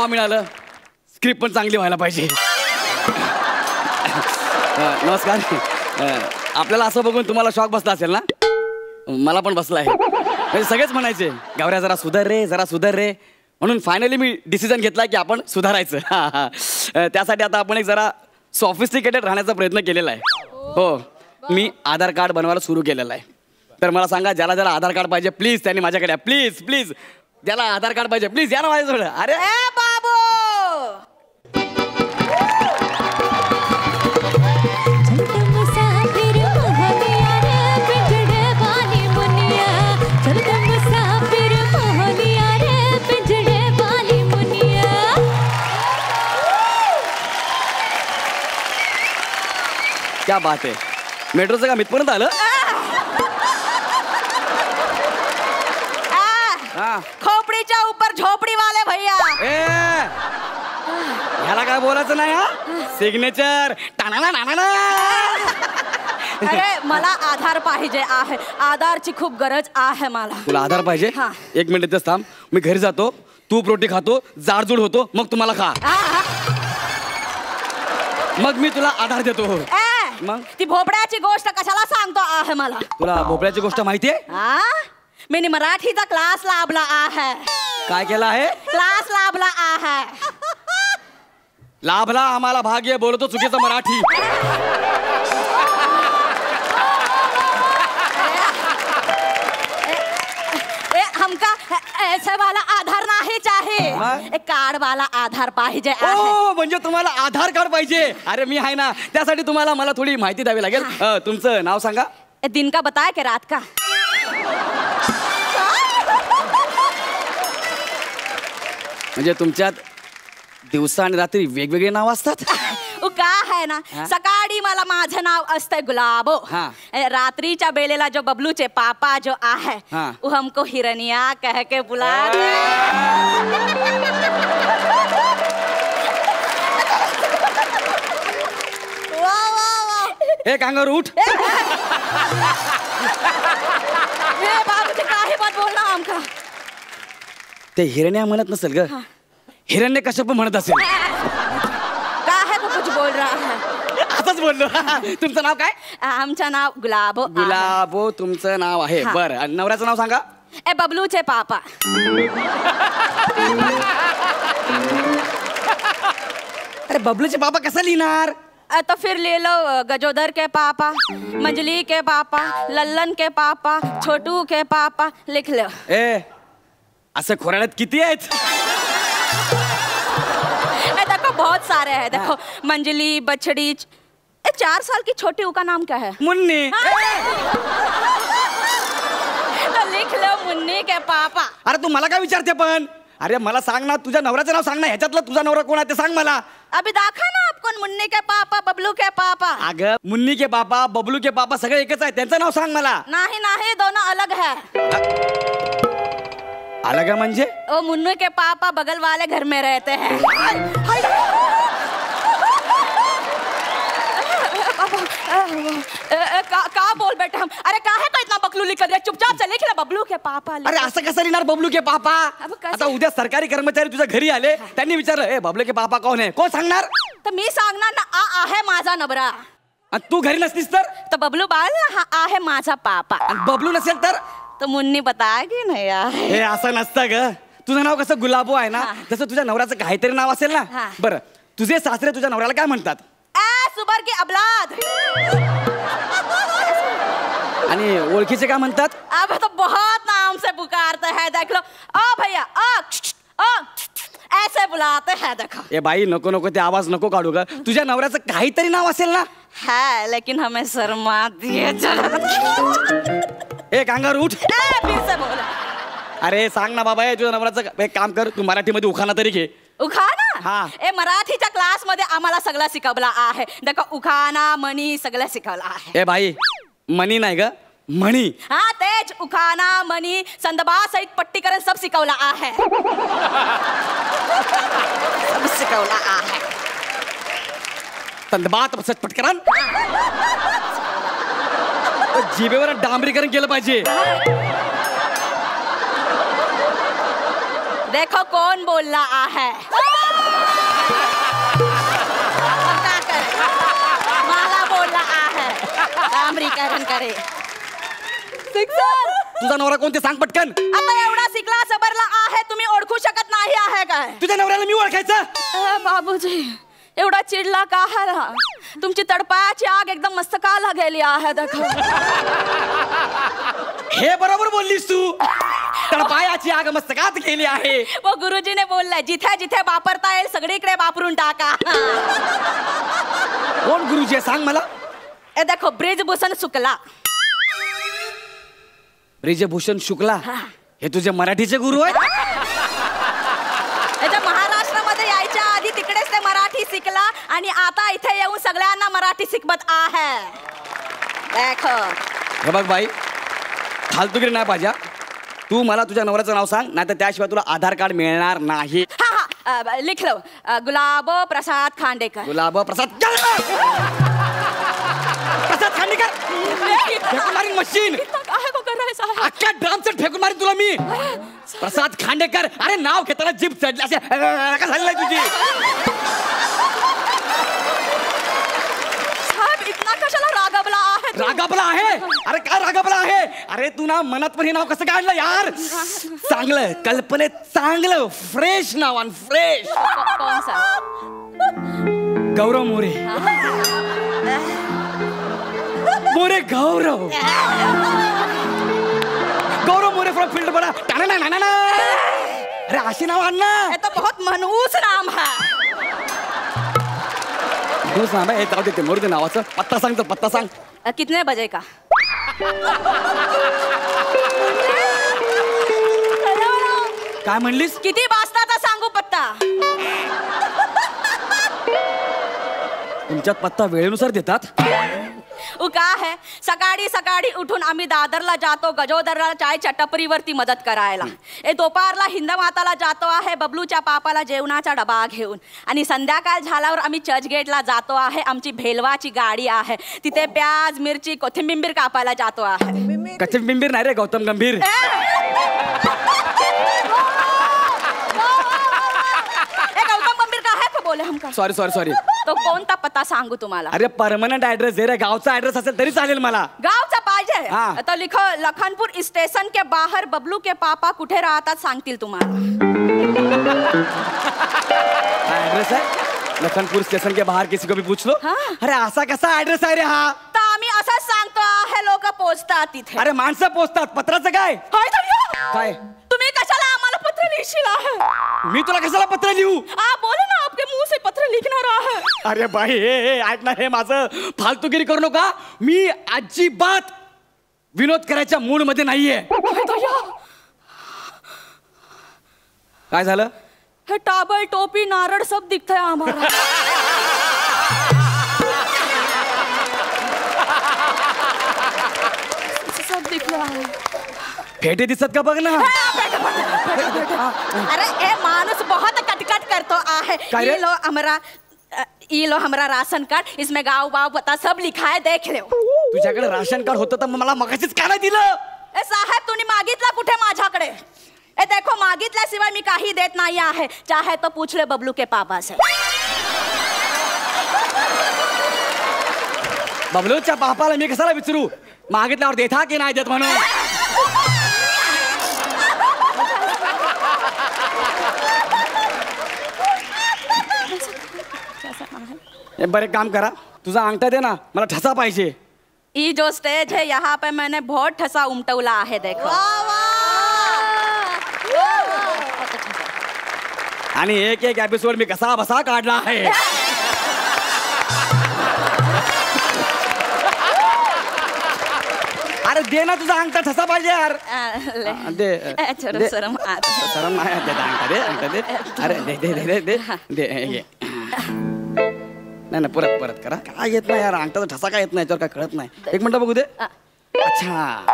मिळालं, स्क्रिप्ट पण चांगली व्हायला पाहिजे. नमस्कार. आपल्याला असं बघून तुम्हाला शॉक बसला असेल ना? मला पण बसला आहे. म्हणजे सगळेच म्हणायचे गावऱ्या जरा सुधार रे, जरा सुधार रे. म्हणून फायनली मी डिसिजन घेतला की आपण सुधारायचं. त्यासाठी आता आपण एक जरा सॉफिस्टिकेटेड राहण्याचा प्रयत्न केलेला आहे. हो, मी आधार कार्ड बनवायला सुरू केलेलं आहे. तर मला सांगा, ज्याला ज्याला आधार कार्ड पाहिजे प्लीज त्यांनी माझ्याकडे या. प्लीज प्लीज, ज्याला आधार कार्ड पाहिजे प्लीज या ना माझ्याजवळ. अरे बाबू, क्या बात आहे. मेट्रोचं काम इथपर्यंत आलं. खोपडीच्या ऊपर झोपडी वाले भैया. ह्याला काय बोलायचं नाही. हा सिग्नेचर. अरे मला आधार पाहिजे आहे, आधारची खूप गरज आहे मला. तुला आधार पाहिजे? एक मिनिट इथेच थांब, मी घरी जातो, तूप रोटी खातो, जाडजूड होतो, मग तुम्हाला खा. मग मी तुला आधार देतो. मग ती भोपळ्याची गोष्ट कशाला सांगतो आहे मला? तुला भोपळ्याची गोष्ट माहितीये? मी मराठीचा क्लास लाभला आहे. काय केला आहे? क्लास लाभला आहे. लाभला आम्हाला भाग्य, बोलतो चुकीचं मराठी. हमका ऐसे वाला आधार नाही चाहिए, एक कार्ड वाला आधार पाहिजे. म्हणजे तुम्हाला आधार कार्ड पाहिजे? अरे मी आहे ना, त्यासाठी तुम्हाला मला थोडी माहिती द्यावी लागेल. तुमचं नाव सांगा. दिन का बताया की रात का? म्हणजे तुमच्यात दिवसा आणि रात्री वेगवेगळे नाव असतात? का है ना, सकाळी मला माझं नाव असतंय गुलाबो. रात्रीच्या बेलेला जो बबलूचे पापा जो आहे वो हमको हिरनिया कह के बुलाते. वाह वाह वाह. ए कांगारू उठ. बाबूजी काही बात बोलला आमका. ते हिरण्या म्हणत नसेल ग, हिरण्य कश्यप म्हणत असेल. कुछ बोल रहा है. असंच बोललो. तुमचं नाव काय? आमचं नाव गुलाबो. गुलाबो तुमचं नाव आहे. बरं, नवऱ्याचं नाव सांगा. बबलूचे पापा. अरे बबलूचे पापा कसं लिहिणार? तो फिर ले लो गजोदर के पापा, मंजली के पापा, लल्लन के पापा, छोटू के पापा, लिख लो. असं खोराड्यात किती आहेत? देखो बहुत सारे हैं. देखो मंजली, बछड़ी. 4 साल की छोटी का नाम क्या है? मुन्नी. तो लिख लो मुन्नी के पापा. अरे तू मला काय विचारते पण? अरे मला सांग ना, तुझ्या नवऱ्याचं नाव सांग ना. ह्याच्यातला तुझा नवरा कोण आहे ते सांग मला. अभी दाखा ना आपको, मुन्नी के पापा, बबलू के पापा. अगं मुन्नी के पापा, बबलू के पापा सगळे एकच आहे. त्यांचं नाव सांग मला. नाही नाही, दोनों अलग है. अलग है म्हणजे? वो मुन्नू के पापा बगल वाले घर में रहते हैं. का बोल बेटा हम? अरे काहे का इतना बकलूली कर रहे? चुपचाप से लिख ले बबलू के पापा. अरे असं कसं लिहिणार बबलू के पापा? आता उद्या सरकारी कर्मचारी तुझ्या घरी आले, त्यांनी विचारलं ए बबलू के पापा कोण आहे? कोण सांगणार? तर मी सांगणार ना, आहे माझा नवरा. तू घरी नसतीस तर बबलू बाल ना, आहे माझा पापा. बबलू नसेल तर मुन्नी बताएगी ना यार. हे असं नसतं ग. तुझं नाव कसं गुलाबो आहे ना, तसं तुझ्या नवऱ्याचं काहीतरी नाव असेल ना. बरं, तुझे सासरे तुझ्या नवऱ्याला काय म्हणतात? सुबर की औलाद. आणि ओळखीचे काय म्हणतात? अब तो बहुत नाम से पुकारते हैं. देख लो, ओ भैया, ओ ऐसे बुलाते हैं. देखो ए बाई, नको नको ते आवाज नको काढू ग. तुझ्या नवऱ्याचं काहीतरी नाव असेल ना? है, लेकिन हमें शर्मा दिए. ए कांगारू उठ. फिर से बोला. अरे सांग ना बाबा, तुझ्या नवऱ्याचं एक काम कर, तू मराठीमध्ये उखाणा तरी घे. उखाणा? मराठीच्या क्लास मध्ये आम्हाला सगळं शिकवला आहे. देखो उखाणा, मणी सगळं शिकवलं आहे. ए बाई, मणी नाही ग, म्हणी. तेज उखाणा, मणी, संदबा सहित पट्टीकरण सब शिकवला आहे. सब शिकवला आहे. संदबात पटकरण जिभेवर डांबरीकरण केलं पाहिजे. देखो कौन बोल रहा है. मला बोलला आहे डांबरीकरण करे. सिक्सर. तुझा नवरा कोणते सांग पटकन. आता एवढा शिकला सबरला आहे तुम्ही ओळखू शकत नाही आहे काय? तुझ्या नवऱ्याला मी ओळखायचं. बाबूजी एवढा चिडला का आहे? तुमची तडपायाची आग एकदम मस्तकाला गेली आहे देखो. हे बरोबर बोललीस तू. तडपायाची आग मस्तकात गेली आहे. वो गुरुजीने बोललाय जिथे जिथे वापरता येईल सगळीकडे वापरून टाका. कोण गुरुजी सांग मला. ए देखो ब्रिजभूषण शुक्ला. ब्रिजभूषण शुक्ला हे तुझे मराठीचे गुरु आहेत. महाराष्ट्रामध्ये यायच्या आधी तिकडेच ते मराठी शिकला आणि आता इथे येऊन सगळ्यांना मराठी शिकवत आहे. देखो हे बघ बाई फालतूगिरी नाही पाहिजे. तू मला तुझ्या नवऱ्याचं नाव सांग नाही तर त्याशिवाय तुला आधार कार्ड मिळणार नाही. हा लिख लो गुलाब प्रसाद खांडेकर. गुलाब प्रसाद प्रसाद खांडेकर. फेकून मारीन मशीन. अख्ख्या ड्रामचं फेकून मारीन तुला मी. प्रसाद खांडेकर. अरे नाव घेताना जीभ चढली असे का झालेलं आहे तुझी. इतना कशाला रागावला आहे. रागावला आहे. अरे काय रागावला आहे. अरे तू ना मनात पण हे नाव कसं काढलं यार. चांगलं कल्पनेत चांगलं फ्रेश नाव आणि फ्रेश. कौन सा. गौरव मोरे. मोरे गौरव. गौरव मोरे फ्रॉम फील्ड बड़ा. अरे अशी नाव आण ना. तो बहुत मनहूस नाम है. नाम आहे जाऊ दे मोरू दे नावाचं. पत्ता सांग तर पत्ता सांग. कितने बजे का. काय म्हणलीस. किती वाजता सांगू पत्ता. तुमच्यात पत्ता वेळेनुसार देतात. का है सकाळी सकाळी उठून आम्ही दादरला जातो गजोदरला चायच्या टपरीवरती मदत करायला. दोपारला हिंदमाताला जातो आहे बबलूच्या पापाला जेवणाचा डबा घेऊन. आणि संध्याकाळ झाल्यावर आम्ही चर्चगेटला जातो आहे. आमची भेलवाची गाडी आहे तिथे प्याज मिरची कोथिंबीर कापायला जातो आहे. कोथिंबीर नाही रे गौतम गंभीर. गौतम गंभीर का है तो बोले हमका. Sorry sorry sorry. तो कोणता पत्ता सांगू तुम्हाला. अरे परमनंट ऍड्रेस दे रे. गावचा ऍड्रेस असेल तरी चालेल मला. गावचा पाहिजे तो लिखो. लखनपूर स्टेशन के बाहर बबलू के पापा कुठे राहतात सांगतील तुम्हाला. ऍड्रेस आहे लखनपुर स्टेशन के बाहर किसी को भी पूछ लो. अरे असा कसा ऍड्रेस आहे रे हा. तर आम्ही असंच सांगतो आहे लोक पोचतात तिथे. अरे माणसं पोचतात. पत्राचं काय. काय तुम्ही कशाला आम्हाला पत्र लिहिशील आहे. मी तुला कशाला पत्र लिहू. बोले ना आपके मुंह से पत्र लिखणार आहे. अरे बाई हे ऐक ना. हे माझं फालतूगिरी करू नका. मी अजिबात विनोद करायच्या मूड मध्ये नाहीये. काय झालं. हे टाबल टोपी नारळ सब दिखतंय आम्हाला. सब दिखलं आहे. फेटे दिसत का बघ ना. अरे ए माणूस बहुत कटकट करतो आहे. ये लो हमारा राशन कार्ड इसमें गाँव बाव पता सब लिखा है देख लो. तुझ्याकडे राशन कार्ड होतं तर मला मगाशीच का नाही दिलं. ए साहेब तुम्ही मागितला कुठे माझ्याकडे. ए देखो मागितल्याशिवाय मी काही देत नाही आहे. चाहे तो पूछ ले बबलू के पापा से. बबलूच्या पापाला मी कशाला विचारू. मागितल्यावर देता की नाही देत म्हणून. बरे काम करा. तुझा अंगठा दे ना मला ठसा पाहिजे. ये जो स्टेज है यहाँ पे मैंने बहुत ठसा उमटवला है देखो. आणि एक एक एपिसोड मी कसा बसा काढला आहे. अरे दे ना तुझा अंगठा ठसा पाहिजे यार. दे शरम नाही अंगठा दे. अंगठा दे. अरे दे दे दे दे दे. नाही ना परत परत करा. काय येत नाही यार. अंगठाचा ठसा काय येत नाही याच्यावर काय कळत नाही. एक मिनिट बघू दे. अच्छा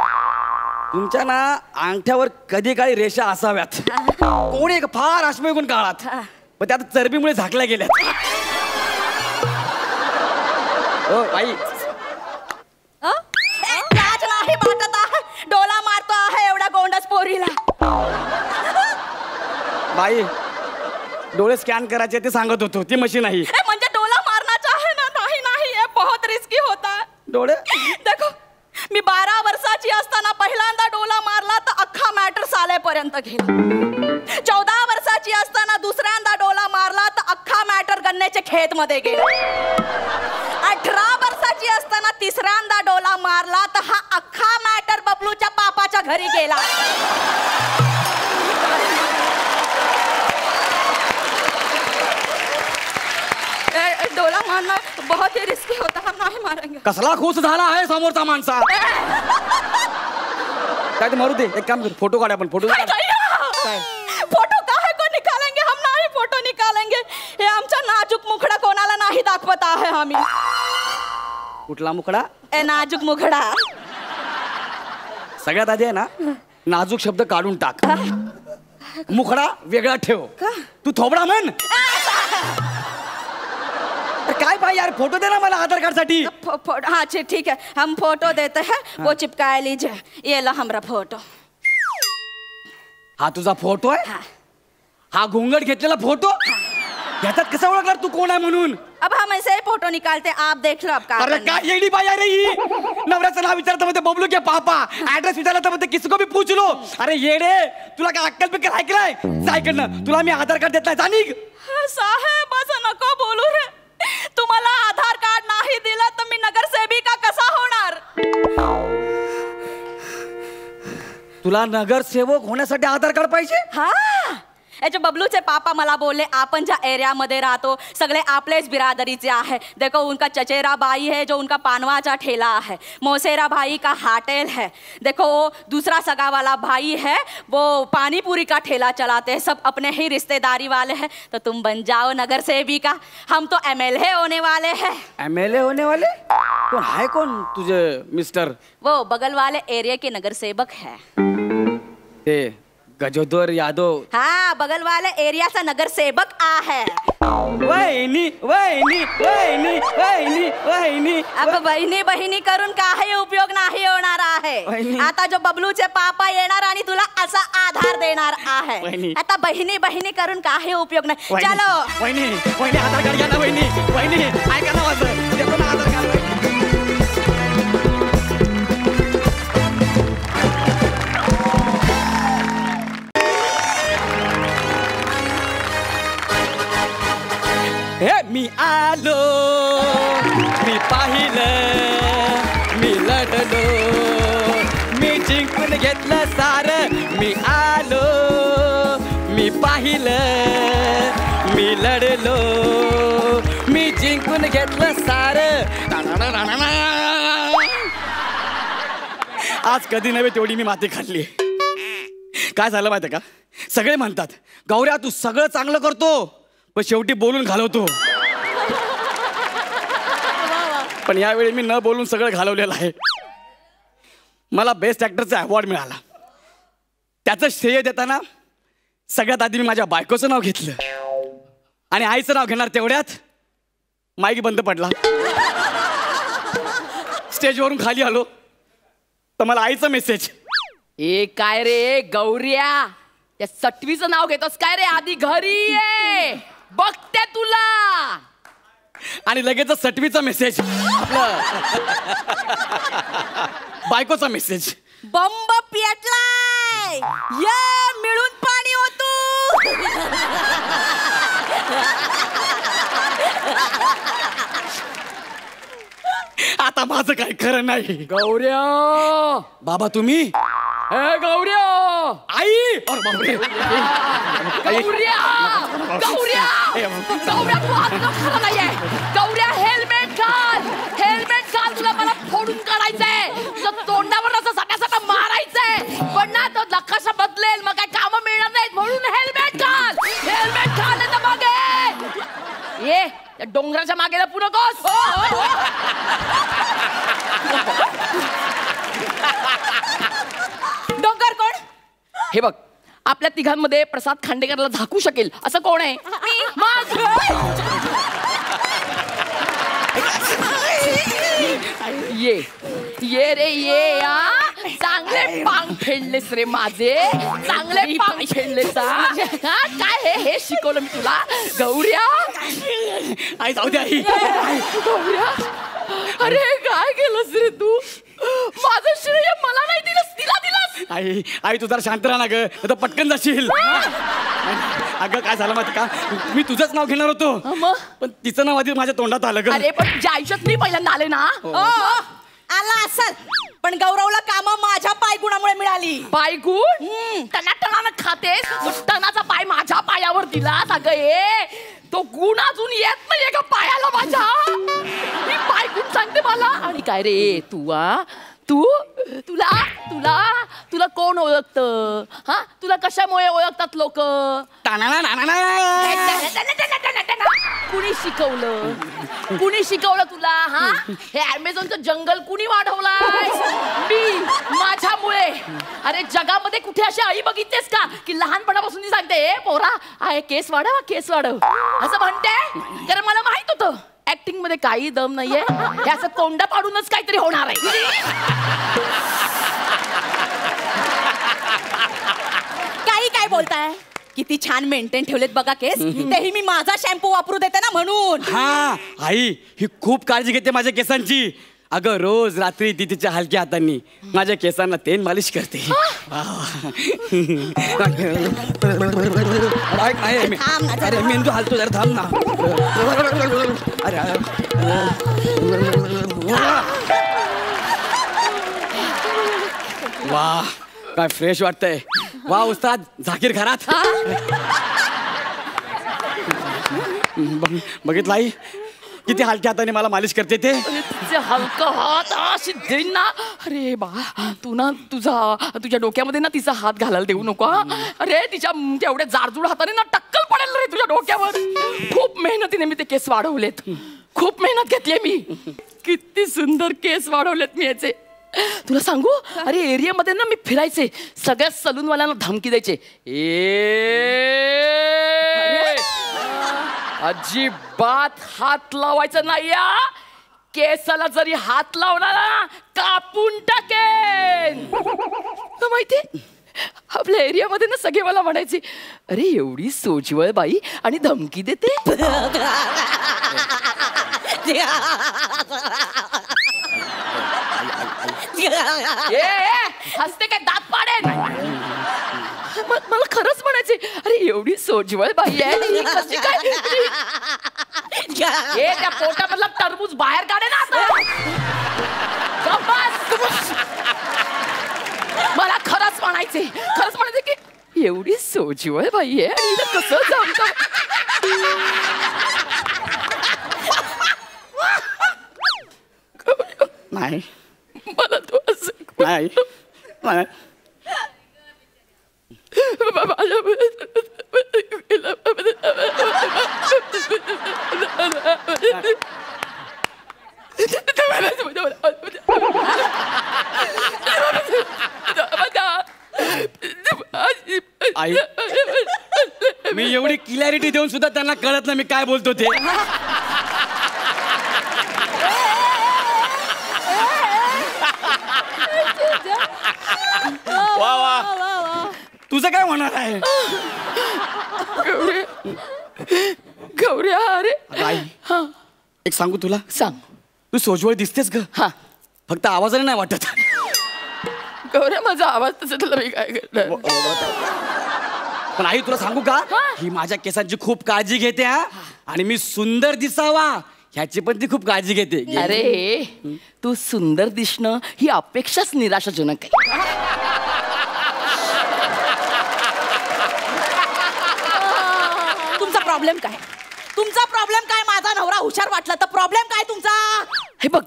तुमच्या ना अंगठ्यावर कधी काही रेषा असाव्यात. कोणी एक फार अश्मयुगून काळात पण त्यात चरबीमुळे झाकल्या गेल्या. ओ बाई लाज नाही वाटत आहे. डोला मारतो आहे एवढा गोंडस पोरीला. बाई डोळे स्कॅन करायचे ते सांगत होतो, ती मशीन आहे. म्हणजे डोला मारण्याचा आहे ना? नाही नाही, हे बहुत रिस्की होता. डोळे देखो, मी 12 वर्षाची असताना पहिल्यांदा डोला मारला तर अख्खा मॅटर सालेपर्यंत गेला. 14 वर्षाची असताना दुसऱ्यांदा डोला मारला तर अख्खा मॅटर गन्नेचे खेत मध्ये गेला. 18 वर्षाची असताना तिसऱ्यांदा डोला मारला तर हा अख्खा मॅटर बबलूच्या पापाच्या घरी गेला. डोला मारना बहुत ही रिस्की होता, हम नहीं मारेंगे. कसला खुश झाला आहे समोरचा माणसा. काय ते मारू दे, एक काम कर, फोटो काढ आपण. फोटो फोटो काहे को निकालेंगे, हम नाही फोटो निकालेंगे. हे आमचा नाजूक मुखडा कोणाला नाही दाखवत आहे आम्ही. कुठला मुखडा? ए नाजूक मुखडा. सगळ्यात आधी आहे ना, नाजूक शब्द काढून टाक. मुखडा वेगळा ठेव. तू थोबडा म्हण. काय पाहिजे यार, फोटो दे ना मला आधार कार्ड साठी. हाँ ठीक है, हम फोटो देते हैं. वो चिपकाए लीजिए. ये लो हमारा फोटो. हा तुझा फोटो आहे? हा घुंगट घेतलेला फोटो? याच्यात कसं ओळखणार तू कोण आहे म्हणून? अब हम ऐसे ही फोटो निकालते, आप देख लो. अब का अरे काय येडी बाई आहे रे ही. नवऱ्याचं नाव विचारता मध्ये बबलू के पापा, ऍड्रेस विचारला तर मध्ये किसको भी पूछ लो. अरे येडे, तुला काय अक्कल बिक्कल ऐकलाय? जायकडनं तुला मी आधार कार्ड देत नाही, जाणी. साहेब असं नको बोलू रे. तुम्हाला आधार कार्ड नाही दिला तर मी नगरसेविका कसा होणार? तुला नगरसेवक होण्यासाठी आधार कार्ड पाहिजे? हा, याचे बबलूचे पापा मला बोलले, आपण ज्या एरियामध्ये राहतो सगळे आपलेच बिरादरीचे आहे. देखो, उनका चचेरा भाई है जो उनका पानवाचा ठेला है. मौसेरा भाई का होटल है. देखो, वो दूसरा सगा वाला भाई है, वो पानी पूरी का ठेला चलाते हैं. सब अपने ही रिश्तेदारी वाले हैं. तो तुम बन जाओ नगर सेविका. हम तो MLA होने वाले हैं. MLA होने वाले? कौन है कौन तुझे मिस्टर? वो बगल वाले एरिया के नगर सेवक है. गजोदर यादव. हाँ, बगल वाले एरिया से नगर सेवक आ है. वहिनी वहिनी वहिनी वहिनी वहिनी. अब बहिणी बहिणी करून काही उपयोग नाही होणार आहे. आता जो बबलूचे पापा येणार आणि तुला असा आधार देणार आहे. आता बहिणी बहिणी करून काही उपयोग नाही. चलो वहिनी, वहिनी आधार कार्ड घ्या ना. वहिनी, वहिनी ऐका ना माझं, देतो ना आधार कार्ड. मी आलो, मी पाहिलं, मी लढलो, मी जिंकून घेतलं सार. मी आलो, मी पाहिलं, मी लढलो, मी जिंकून घेतलं सार. आज कधी नव्हे तेवढी मी माती खाल्ली. काय झालं माहिती का, सगळे म्हणतात गौऱ्या तू सगळं चांगलं करतो पण शेवटी बोलून घालवतो. पण यावेळी मी न बोलून सगळं घालवलेलं आहे. मला बेस्ट ऍक्टरचा अवॉर्ड मिळाला. त्याचं श्रेय देताना सगळ्यात आधी मी माझ्या बायकोचं नाव घेतलं आणि आईचं नाव घेणार तेवढ्यात माईक बंद पडला. स्टेजवरून खाली आलो तर मला आईचा मेसेज. ए काय रे गौऱ्या, त्या सटवीचं नाव घेतोस काय रे? आधी घरी ये, बघते तुला. आणि लगेच सटवीचा मेसेज, बायकोचा मेसेज. बंब पेटलाय, ये मिळून पाणी होतो. आता माझं काही खरं नाही. गौऱ्या बाबा तुम्ही? ए गौऱ्या, आई. अरे बापरे. गौऱ्या गौऱ्या गौऱ्या, तू हात नको नाहीये. गौऱ्या हेल्मेट घाल, हेल्मेट घाल. तुला मला फोडून काढायचंय, तुझं तोंडावर असं सटासटा मारायचंय. पण ना तो नकाशा बदलेल, मग काय कामं मिळणार नाहीत. म्हणून हेल्मेट घाल, हेल्मेट घाल. नाही तर मागे ये, त्या डोंगराच्या मागे लपू नकोस. डोंगर कोण? हे बघ, आपल्या तिघांमध्ये प्रसाद खांडेकरला झाकू शकेल असं कोण आहे? मग ये ये रे ये. चांगले पांग फेडलेस रे माझे, चांगले पांग फेडलेस. काय हे शिकवलं मी तुला गौऱ्या? आई जाऊ दे आई. गौऱ्या, अरे काय केलंस रे तू? माझं श्रेय मला नाही दिलंस, तिला दिलंस. आई आई तू जरा शांत राहा ना ग, आता पटकन जाशील. अगं काय झालं माहिती का, मी तुझंच नाव घेणार होतो मग? पण तिचं नाव आधी माझ्या तोंडात आलं ग. अरे पण ज्या आयुष्यात मी पहिल्यांदा आले ना. आला असल, पण गौरवला काम माझ्या पायगुणामुळे मिळाली. पायगुण टनाटनानं खातेस, टनाचा पाय माझ्या पायावर दिला. अगं ये तो गुण अजून येत नाहीये का पायाला माझ्या? मी पायगुण सांगते मला. आणि काय रे तू तुला तुला तुला कोण ओळखत? हा, तुला कशामुळे ओळखतात लोक? कुणी शिकवलं? कुणी शिकवलं तुला? हा, हे अमेझॉनचं जंगल कुणी वाढवलाय? मी, माझ्यामुळे. अरे जगामध्ये कुठे अशी आई बघितलीस का की लहानपणापासून ती सांगते ए पोरा आहे केस वाढव, केस वाढव असं म्हणते? कारण मला माहित होतं ऍक्टिंग मध्ये काही दम नाहीये, हे असं तोंड पाडूनच काहीतरी होणार आहे. काही काय बोलताय? किती छान मेंटेन ठेवलेत बघा केस, तेही मी माझा शॅम्पू वापरू देते ना म्हणून. हा आई ही खूप काळजी घेते माझ्या केसांची. अगं रोज रात्री ती तिच्या हलक्या हातांनी माझ्या केसांना तेल मालिश करते. अरे मेंदू हालतो जरा थांब ना. अरे वा काय फ्रेश वाटतंय. वा उस्ताद झाकीर घरात. बघितलं आई किती हलक्या हाताने मला मालिश करते ते. तिचे हलका हात अशी देईन ना. अरे बा तू ना तुझ्या डोक्यामध्ये ना तिचा हात घालायला देऊ नको. अरे तिच्या तेवढ्या जाडजूड हाताने ना टक्कल पडेल रे तुझ्या डोक्यावर. खूप मेहनतीने मी ते केस वाढवलेत, खूप मेहनत घेतली मी. किती सुंदर केस वाढवलेत मी याचे. तुला सांगू, अरे एरियामध्ये ना मी फिरायचे, सगळ्या सलूनवाल्यांना धमकी द्यायचे, अजिबात हात लावायचा नाही या. केसाला जरी हात लावला ना कापून टाकेन. माहिती आपल्या एरियामध्ये ना सगळे मला म्हणायचे अरे एवढी सोजवळ बाई आणि धमकी देते. हसते काय दात पाडेन. मला खरंच म्हणायचे अरे एवढी सोजवळ बाई आहे कशी काय. त्या पोटामधला टरबूज बाहेर काढे ना आता. मला खरंच म्हणायचे की एवढी सोजवळ बाई आहे आणि कसं जमतं. नाही मला तो असं नाही आई मी एवढी क्लॅरिटी देऊन सुद्धा त्यांना कळत नाही मी काय बोलतो ते. वा वा तुझं काय होणार आहे? गौऱ्या अरे आई एक सांगू तुला? सांग. तू सोजवळ दिसतेस ग. हा फक्त आवाजाने नाही वाटत. गौऱ्या माझा आवाज तसा तुला मी काय करणार. पण आई तुला सांगू का, ही माझ्या केसांची खूप काळजी घेते हा. आणि मी सुंदर दिसावा ह्याची पण ती खूप काळजी घेते. अरे तू सुंदर दिसणं ही अपेक्षाच निराशाजनक आहे. तुमचा प्रॉब्लेम काय? तुमचा प्रॉब्लेम काय? माझा नवरा हुशार वाटला तर प्रॉब्लेम काय तुमचा? हे बघ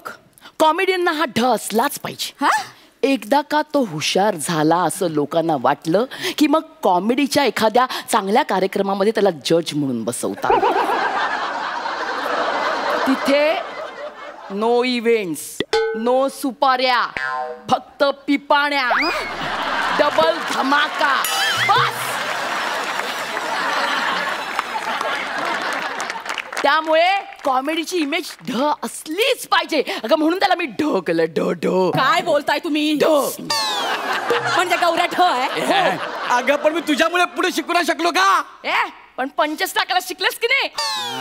कॉमेडियनना हा ढ असलाच पाहिजे. एकदा का तो हुशार झाला असं लोकांना वाटलं की मग कॉमेडीच्या एखाद्या चांगल्या कार्यक्रमामध्ये त्याला जज म्हणून बसवतात. तिथे नो इव्हेंट्स, नो सुपाऱ्या, फक्त पिपाण्या, डबल धमाका बस. त्यामुळे कॉमेडीची इमेज ढ असलीच पाहिजे अगं, म्हणून त्याला मी ढ केलं. ढ ढ काय बोलताय तुम्ही? ढ म्हणजे गौऱ्या ढ आहे? अगं पण मी तुझ्यामुळे पुढे शिकू नाही शकलो का? पण पंचस टाकायला शिकलेस की नाही?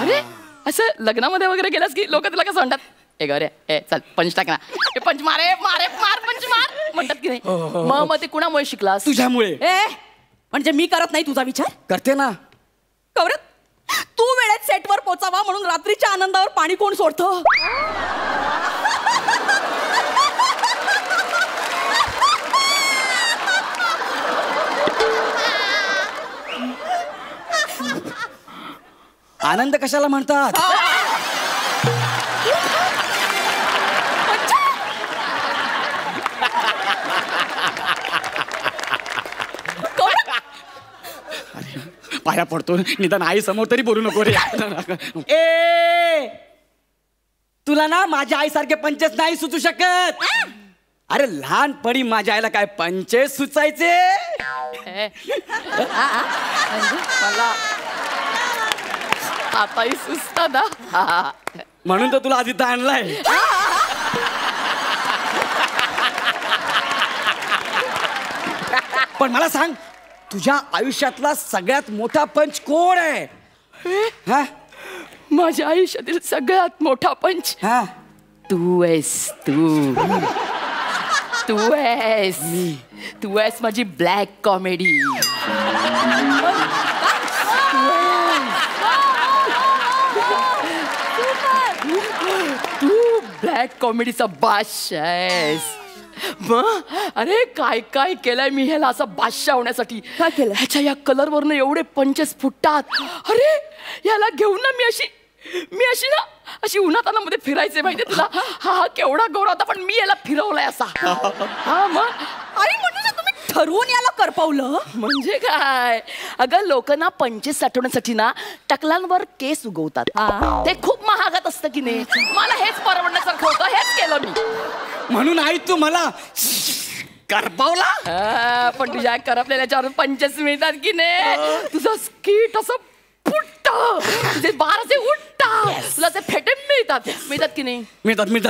अरे असं लग्नामध्ये वगैरे गेलास की लोक तुला कसं म्हणतात, ए गौऱ्या ए चल पंच टाक ना, ए पंच मारे मारे मार पंच मार म्हणतात की नाही? मग ते कुणामुळे शिकलास? तुझ्यामुळे. म्हणजे मी करत नाही तुझा विचार? करते ना. गौऱ्या, तू वेळेत सेटवर पोचावा म्हणून रात्रीच्या आनंदावर पाणी कोण सोडतं? आनंद कशाला म्हणतात? पाया पडतो, निदान आई समोर तरी बोलू नको रे. ए तुला ना माझ्या आईसारखे पंचेस नाही सुचू शकत. अरे लहानपणी माझ्या आईला काय पंचेस सुचायचे. मला आताही सुचतं ना, म्हणून तर तुला आधी तर आणलाय. पण मला सांग, तुझ्या आयुष्यातला सगळ्यात मोठा पंच कोण आहे? हा? माझ्या आयुष्यातील सगळ्यात मोठा पंच हा? तू आहेस. तू तू आहेस. तू आहेस माझी ब्लॅक कॉमेडी. तू ब्लॅक कॉमेडीचा बादशाह आहेस. अरे काय काय केलंय मी ह्याला असं बादशाह होण्यासाठी. काय केलं? ह्याच्या या कलर वरनं एवढे पंचेस फुटतात. अरे याला घेऊन ना मी अशी ना अशी उन्हातानामध्ये फिरायचे माहितीये तुला. हा केवढा गोरा होता पण मी याला फिरवलाय असा. हा मग आई म्हणजे तुम्ही ठरवून याला करपवलं? म्हणजे काय अगं, लोक ना पंचेस साठवण्यासाठी ना टकलांवर केस उगवतात. ते खूप महागात असतं की नाही. मला हेच परवडण्यासारखं होतं, हेच केलं मी. म्हणून आई तू मला करपावला. पण तुझ्या करपलेल्याच्यावर पंचेस मिळतात की नाही. तुझं स्कीट असं फुटत, तुझे बाराचे उठतात, तुला ते फेटे मिळतात की नाही? मिळतात.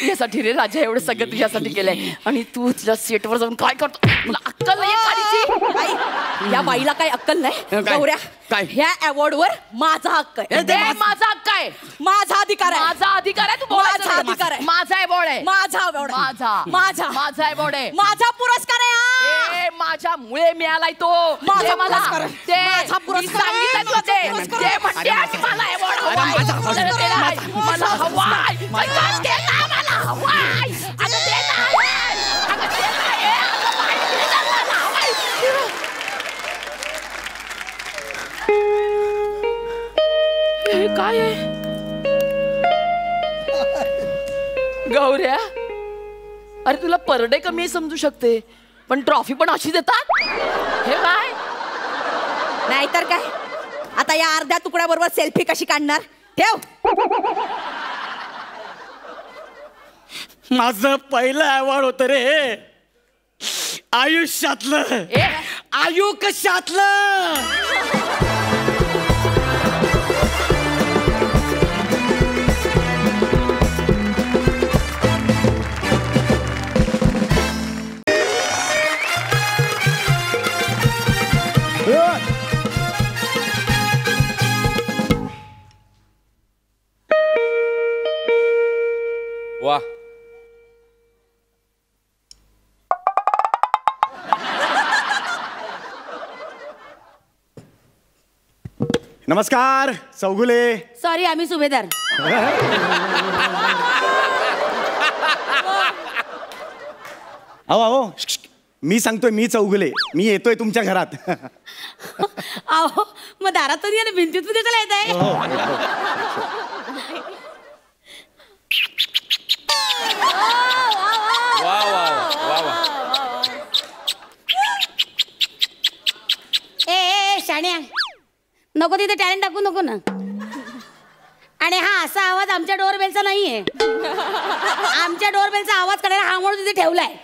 यासाठी रे राजा एवढं सगळं तुझ्यासाठी केलंय आणि तू तुझ्या सेटवर जाऊन काय करतो? तुला अक्कल नाही काढीची? आई, या बाईला काही अक्कल नाही. काय? गौऱ्या, काय? ह्या अवॉर्ड वर माझा हक्क आहे. माझा हक्क आहे. माझा अधिकार आहे. माझा अधिकार आहे. तू बोलायचं माझा नाही. अधिकार आहे. माझा अवॉर्ड आहे. माझा अवॉर्ड आहे. माझा अवॉर्ड आहे. माझा पुरस्कार आहे हा. माझ्यामुळे मिळालाय तो. माझा मला पुरस्कार आहे. ते माझा पुरस्कार आहे. सांगितलं तुला ते. पुरस्कार ते आहे. म्हणते आणि मला award हवाय. मला हवाय. अगं दे ना मला हवाय. अगं दे ना. अगं दे ना. अगं बाई, दे ना मला हवाय. हे काय आहे? गौऱ्या, अरे तुला पर डे कमी समजू शकते पण ट्रॉफी पण अशी देतात. हे काय? नाहीतर काय. आता या अर्ध्या तुकड्याबरोबर सेल्फी कशी काढणार? ठेव. माझं पहिलं अवॉर्ड होतं रे आयुष्यातलं. आयुष्यातलं. वा, नमस्कार चौगुले. सॉरी, आम्ही सुभेदार. अहो मी सांगतोय, मी चौगुले. मी येतोय तुमच्या घरात. अहो मग दारातून या ना, भिंतीत कशाला येत आहे? वा वा वा वा. ए शाण्या, नको तिथे टॅलेंट दाखवू नको ना. आणि हा असा आवाज आमच्या डोरबेलचा नाहीये. आमच्या डोरबेलचा आवाज करायला हा म्हणून तिथे ठेवलाय.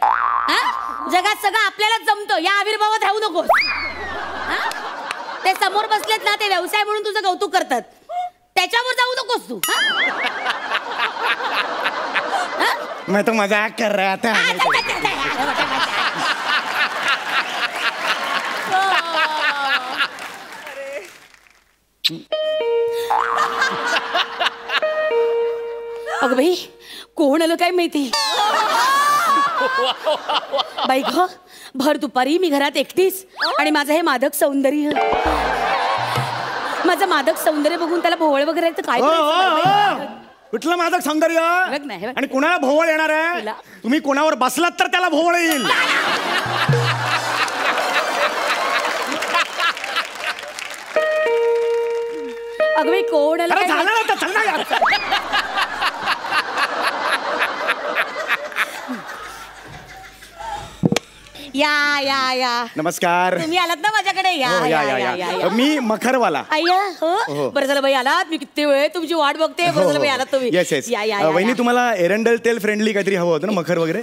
जगात सगळं आपल्यालाच जमतं, या आविर्भावात राहू नकोस. ते समोर बसलेत ना, ते व्यवसाय म्हणून तुझं कौतुक करतात. त्याच्यावर जाऊ नकोस तू मैं तो मजाक कर रहा था. अगं बाई कोण आलं काय माहिती बाई ग भर दुपारी मी घरात एकटीच आणि माझं हे मादक सौंदर्य माझं मादक सौंदर्य बघून त्याला भोवळ वगैरे तर काय करायचं बाई? कुठलं माझं सौंदर्य बघ ना, हे बघ. आणि कुणाला भोवळ येणार आहे तुला. तुम्ही कोणावर बसलात तर त्याला भोवळ येईल. अगं बाई कोण आलं अरे काय झालं ना, चल ना यार. या या या नमस्कार. तुम्ही आलात ना माझ्याकडे या हो, या या या या मी मखरवाला. अय्या हो हो. बरं झालं बाई आलात मी किती वेळ तुमची वाट बघते बरं झालं बाई आलात तुम्ही येस येस या या या, वहिनी या. तुम्हाला एरंडल तेल फ्रेंडली काहीतरी हवं होतं ना मखर वगैरे.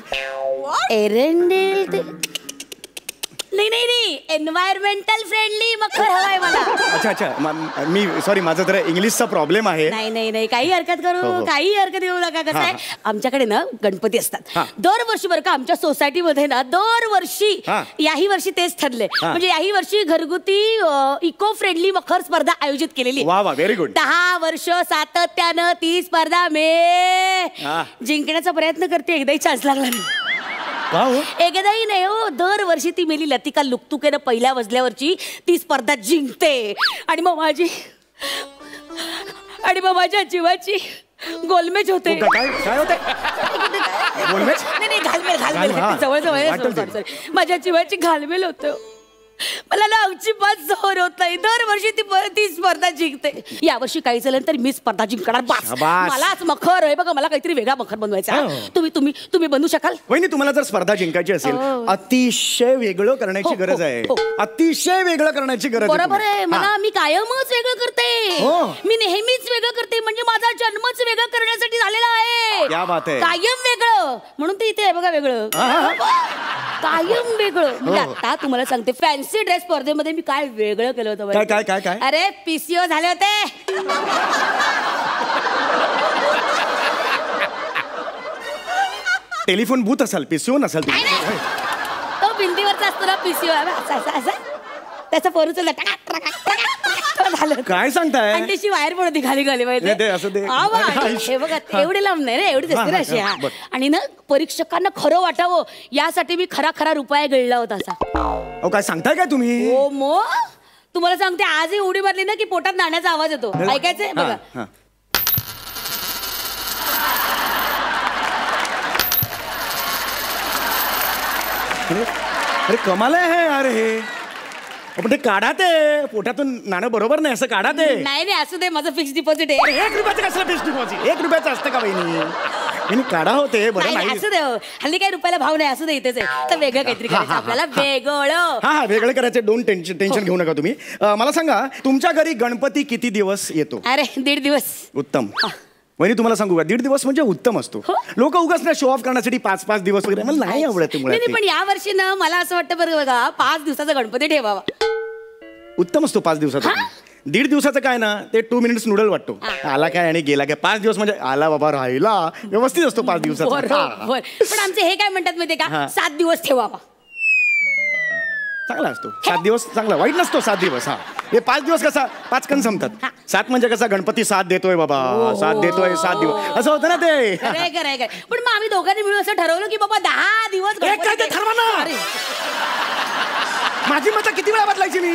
एरंडेल नाही नाही नाही एन्व्हायरमेंटल फ्रेंडली मखर हवाय मला अच्छा अच्छा मी सॉरी माझा जरा इंग्लिशचा प्रॉब्लेम आहे. नाही नाही नाही काही हरकत हो, करू हो. काही हरकत घेऊ नका कसं आहे आमच्याकडे ना गणपती असतात हा. दरवर्षी बरं का आमच्या सोसायटीमध्ये ना दरवर्षी हा. याही वर्षी तेच ठरले हा. म्हणजे याही वर्षी घरगुती इको फ्रेंडली मखर स्पर्धा आयोजित केलेली आहे. वा वा व्हेरी गुड. 10 वर्ष सातत्यानं ती स्पर्धा हा. जिंकण्याचा प्रयत्न करते एकदाही चान्स लागला नाही का हो एकदाही नाही हो दरवर्षी ती मेली लतिका लुकतुकेनं पहिल्या मजल्यावरची ती स्पर्धा जिंकते आणि मग माझ्या जीवाची गोलमेज होते काय काय होते गोलमेज? नाही घालमेल घालमेल, हा. जवळ जवळ वाटेल ते. sorry. माझ्या जीवाची घालमेल होतं मला ना अजिबात जोर होत नाही दरवर्षी ती स्पर्धा जिंकते यावर्षी काही झालं तर मी स्पर्धा जिंकणार बास शाबास. मलाच मखर आहे बघा मला काहीतरी वेगळा मखर बनवायचा हो. तुम्ही बनवू शकाल वहिनी तुम्हाला जर स्पर्धा जिंकायची असेल हो. अतिशय वेगळं करण्याची हो, गरज हो, आहे हो. अतिशय वेगळं करण्याची गरज आहे बरोबर तुम्हाला. आहे मला मी कायमच वेगळं करते हो. मी नेहमीच वेगळं करते म्हणजे माझा जन्मच वेगळं करण्यासाठी झालेला आहे क्या बात आहे. कायम वेगळं म्हणून ते इथे आहे बघा वेगळं कायम वेगळं म्हणजे हो. आता तुम्हाला सांगते फॅन्सी ड्रेस स्पर्धेमध्ये मी काय वेगळं केलं होतं माहिती? काय? अरे पीसीओ झाले होते टेलिफोन बूथ असाल पिसू नसाल तुम्ही. नाही, नाही. तो भिंतीवरचा असतो ना पीसीओ असं त्याचा फोन उचलला झालं काय सांगताय आणि त्याची वायर पण होती खाली खाली नाही, ते असं ते- हा बा, हे बघा एवढे लांब नाही रे एवढी दिसते ना अशी हा. आणि ना परीक्षकांना खरं वाटावं यासाठी मी खरा रुपया गिळला होता असा अहो काय सांगताय काय तुम्ही हो मो तुम्हाला सांगते आजही उडी मारली ना की पोटात नाण्याचा आवाज येतो ऐकायचंय बघा हा. अरे कमाल आहे यार हे पण ते काढा ते पोटातून नाणं बरोबर नाही असं काढा ते. नाही नाही असू दे माझं फिक्स डिपॉझिट आहे 1 रुपयाचं कसलं फिक्स डिपॉझिट 1 रुपयाचं असतं का बहिणी काढा होते बरं नाही, नाही असू दे हो. हल्ली काही रुपयाला भाव नाही असू दे इथेच आहे तर वेगळं काहीतरी करायचं आपल्याला वेगळं हा वेगळं करायचं डोंट टेन्शन घेऊ नका तुम्ही. मला सांगा तुमच्या घरी गणपती किती दिवस येतो. अरे 1.5 दिवस उत्तम वहिनी तुम्हाला सांगू का 1.5 दिवस म्हणजे उत्तम असतो. लोक उगाच ना शो ऑफ करण्यासाठी 5-5 दिवस वगैरे मला नाही आवडत नाही नाही, पण या वर्षी ना मला असं वाटतं बरं बघा 5 दिवसाचा गणपती ठेवावा उत्तम असतो 5 दिवसाचा 1.5 दिवसाचं काय ना ते 2 मिनिट्स नूडल वाटतो आला काय आणि गेला काय 5 दिवस म्हणजे आला बाबा राहिला व्यवस्थित असतो 5 दिवसाचा. बरोबर पण आमचे हे काय म्हणतात माहितीये का 7 दिवस ठेवावा चांगला असतो 7 दिवस चांगला वाईट नसतो 7 दिवस हा हे 5 दिवस कसा 5 कण संपतात 7 म्हणजे कसा गणपती 7 देतोय बाबा 7 देतोय 7 दिवस असं होतं ना ते. खरंय पण मग आम्ही दोघांनी मिळून असं ठरवलं की बाबा 10 दिवस एक काय ते ठरवा ना. अरे, माझी मतं किती वेळा बदलायची मी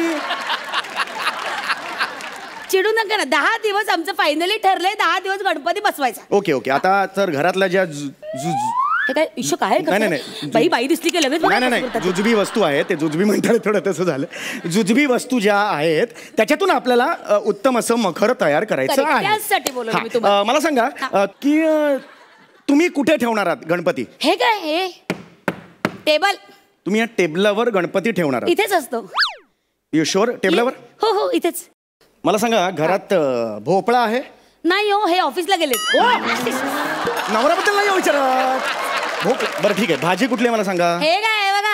चिडू नका ना 10 दिवस आमचं फायनली ठरलंय 10 दिवस गणपती बसवायचा. ओके आता तर घरातल्या ज्या हे काय इश्यू काय नाही. बाई दिसली की लगेच नाही जुजबी वस्तू आहेत ते जुजबी म्हणतात थोडं तसं झालं जुजबी वस्तू ज्या आहेत त्याच्यातून आपल्याला उत्तम असं मखर तयार करायचं आहे. त्यासाठी बोलवलं मी तुम्हाला. मला सांगा की तुम्ही कुठे ठेवणार आहात गणपती. हे काय हे टेबल तुम्ही या टेबलावर गणपती ठेवणार आहात. इथेच असतो. यू शुअर टेबलावर. हो इथेच. मला सांगा घरात भोपळा आहे. नाही हो हे ऑफिसला गेलेत. नवऱ्याबद्दल नाही विचारत बरं ठीक आहे भाजी कुठली आहे मला सांगा. हे काय बघा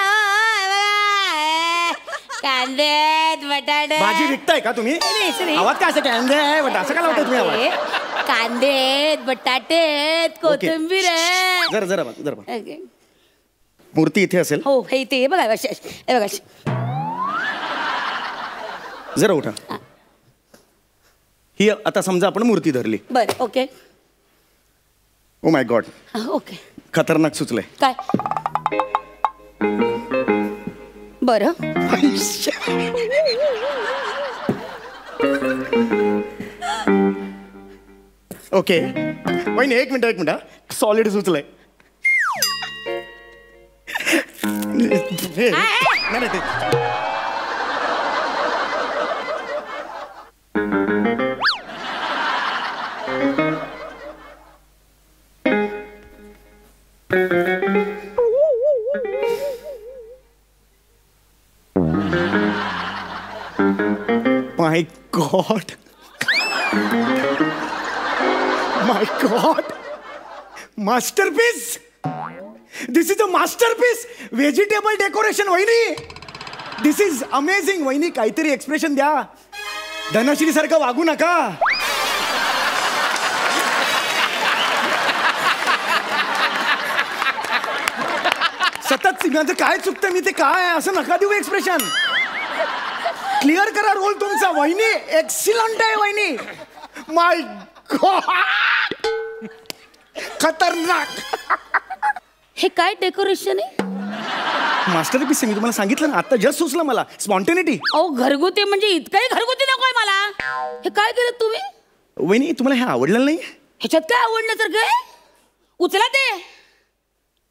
कांदे आहेत, बटाटे भाजी विकताय का तुम्ही नाही. आवाज काय असं कांदे आहे बट असं काय लावताय तुम्ही आवाज कांदे आहेत, बटाटे आहेत, कोथिंबीर आहे. जरा जरा बघ, जरा बघ. ओके. मूर्ती इथे असेल हो हे इथे हे बघा हे बघा. जरा उठा. ही आता समजा आपण मूर्ती धरली. बरं okay. Oh my God okay. खतरनाक सुचलंय. काय बरं ओके वहिनी एक मिनिट सॉलिड सुचलंय. नाही, ते My God. My God. Masterpiece. This is a masterpiece. Vegetable decoration, वहिनी. This is amazing. वहिनी काहीतरी एक्सप्रेशन द्या. धनश्री सारखं वागू नका. सतत माझं काय चुकतं मी ते काय आहे असं नका देऊ एक्सप्रेशन. क्लिअर करा रोल तुमचा. वहिनी एक्सिलंट आहे वहिनी. माय गॉड खतरनाक. हे काय डेकोरेशन आहे? मास्टरपीस मी तुम्हाला सांगितलं ना आता जस्ट सुचलं मला. स्पॉन्टेनिटी. अहो घरगुती म्हणजे इतकंही घरगुती नकोय मला. हे काय केलं तुम्ही? वहिनी तुम्हाला हे आवडलं नाही? ह्याच्यात काय आवडलं तर काय? उचला ते.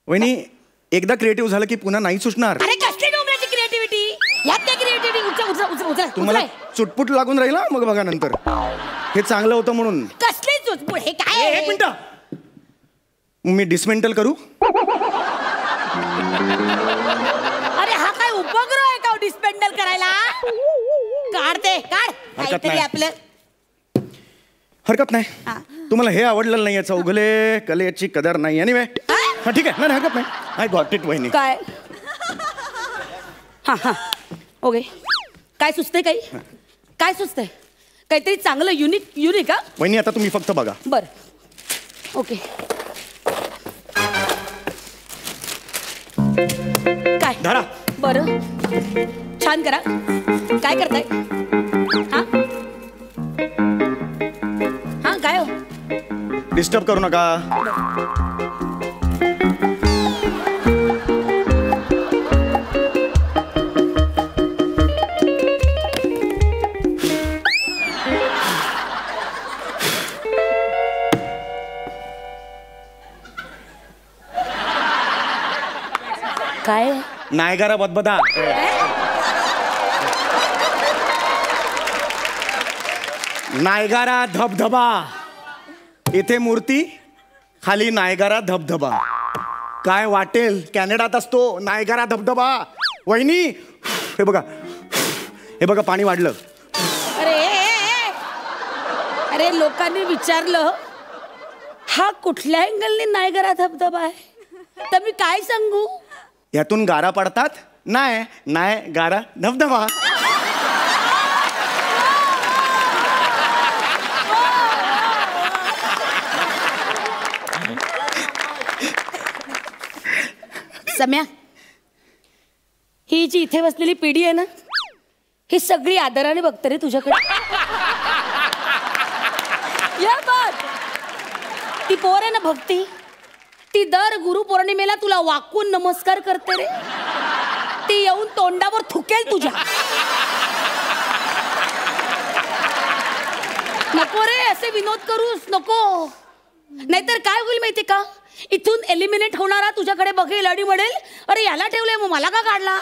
वहिनी एकदा क्रिएटिव्ह झालं की पुन्हा नाही सुचणार. अरे कसली डोंगराची क्रिएटिव्हिटी? यात काय क्रिएटिव्हिटी? उचला तुम्हाला चुटपुट लागून राहील ना मग बघा नंतर. हे चांगलं होतं म्हणून. कसली चुटपुट? हे काय? एक मिनिट मी डिसमेंटल करू. अरे हा काय उपग्रह आहे का डिस्पेंडल करायला? काढते काढ काहीतरी आपलं. हरकत नाही. तुम्हाला हे आवडलेलं नाही याचा उगले कलेची कदर नाही. एनिवे हा ठीक आहे. नाही हरकत नाही. आय गॉट इट वहिनी. काय? हा हा ओके. काय सुचतंय काही? काय सुचतंय? काहीतरी चांगलं युनिक का? वहिनी आता तुम्ही फक्त बघा. बरं ओके. काय धरा. बरं छान करा. काय करताय? हा हा काय हो? डिस्टर्ब करू नका. काय नायगारा बदबदा. नायगारा धबधबा. इथे मूर्ती खाली नायगारा धबधबा. काय वाटेल कॅनडात असतो नायगारा धबधबा. वहिनी हे बघा पाणी वाढलं. अरे लोकांनी विचारलं हा कुठल्या अँगलने नायगरा धबधबा आहे तर मी काय सांगू? यातून गारा पडतात. नाय गारा धबधबा. सम्या ही जी इथे बसलेली पिढी आहे ना ही सगळी आदराने बघते रे तुझ्याकडे. या बघ ती पोर आहे ना भक्ती ती दर गुरुपौर्णिमेला तुला वाकून नमस्कार करते रे. ती येऊन तोंडावर थुकेल तुझ्या. नको रे असे विनोद करूस नको. नाहीतर काय होईल माहिती का? इथून एलिमिनेट होणारा तुझ्याकडे बघेल आणि म्हणेल अरे याला ठेवलंय मग मला का काढला?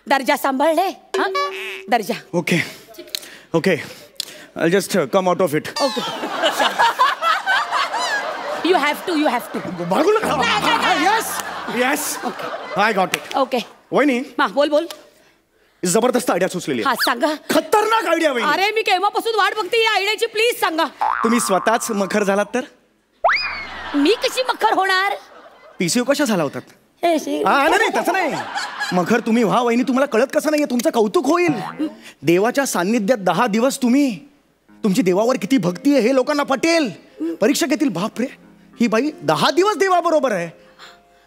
दर्जा सांभाळले. हा दर्जा. Okay I'll just come out of it. Okay you have to बागुला yes I got it. Okay वहिनी मा बोल जबरदस्त आयडिया सुचलेली हा आहे. सांगा. खतरनाक आयडिया वहिनी. अरे मी केव्हापासून वाट बघते या आयडियाची, प्लीज सांगा. तुम्ही स्वतःच मखर झालात तर? मी कशी मखर होणार? PCO कशा झाला होतात? हे शी. नाही तसं नाही. मखर तुम्ही व्हा वहिनी. तुम्हाला कळत कसं नाहीये? तुमचं कौतुक होईल. देवाच्या सान्निध्यात 10 दिवस तुमची देवावर किती भक्ती आहे हे लोकांना पटेल. परीक्षा घेतील. बापरे, ही बाई 10 दिवस देवाबरोबर आहे,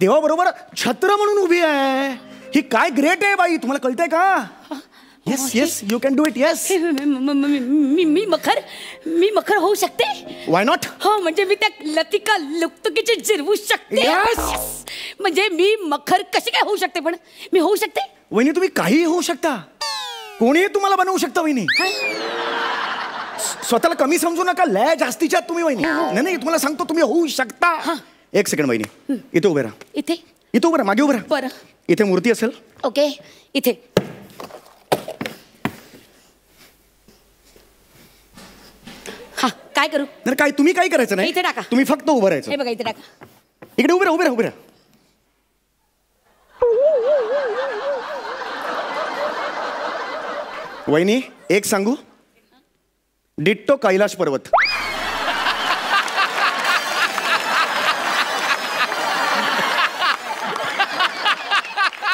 देवाबरोबर छत्र म्हणून उभी आहे. ही काय ग्रेट आहे बाई. तुम्हाला कळतंय का? Yes you can do it. Yes. मी मखर होऊ शकते. Why not? हो म्हणजे मी त्या लतिका लुकतुकीची जिरवू शकते. Yes. म्हणजे मी मखर कशी काय होऊ शकते? पण मी होऊ शकते. वहिनी तुम्ही काहीही होऊ शकता. कोणीही तुम्हाला बनवू शकता वहिनी. स्वतःला कमी समजू नका. लय जास्तीच्या तुम्ही वहिनी. नाही तुम्हाला सांगतो तुम्ही होऊ शकता. 1 सेकंड वहिनी, इथे उभे राहा. इथे उभे राहा. मागे उभे राहा. बरं. इथे मूर्ती असेल. ओके. इथे हा काय करू? नाही काय तुम्ही काही करायचं नाही. इथे टाका. तुम्ही फक्त उभं राहायचं. हे बघा इथे टाका. इकडे उभे राहा. वहिनी एक सांगू, डिट्टो कैलाश पर्वत.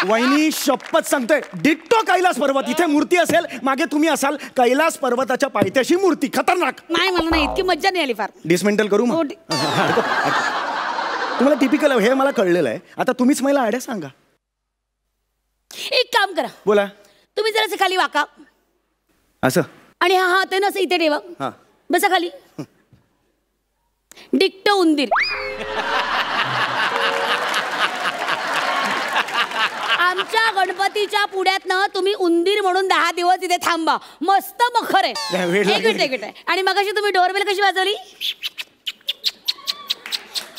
वहिनी शपथ सांगतोय, डिट्टो कैलास पर्वत. इथे मूर्ती असेल, मागे तुम्ही असाल. कैलास पर्वताच्या पायथ्याशी मूर्ती. खतरनाक. नाही मला नाही इतकी मज्जा नाही आली फार. डिसमेंटल करू मग? तुम्हाला टिपिकल हे मला कळलेलं आहे. आता तुम्हीच मला आयडिया सांगा. एक काम करा. बोला. तुम्ही जरासे खाली वाका असं. आणि हा हात आहे ना असं इथे ठेवा. हा. बसा खाली. डिट्टो उंदीर. आमच्या गणपतीच्या पुढ्यातनं तुम्ही उंदीर म्हणून 10 दिवस इथे थांबा. मस्त मखर आहे. एक मिनिट. आणि मगाशी तुम्ही डोरबेल कशी वाजवली?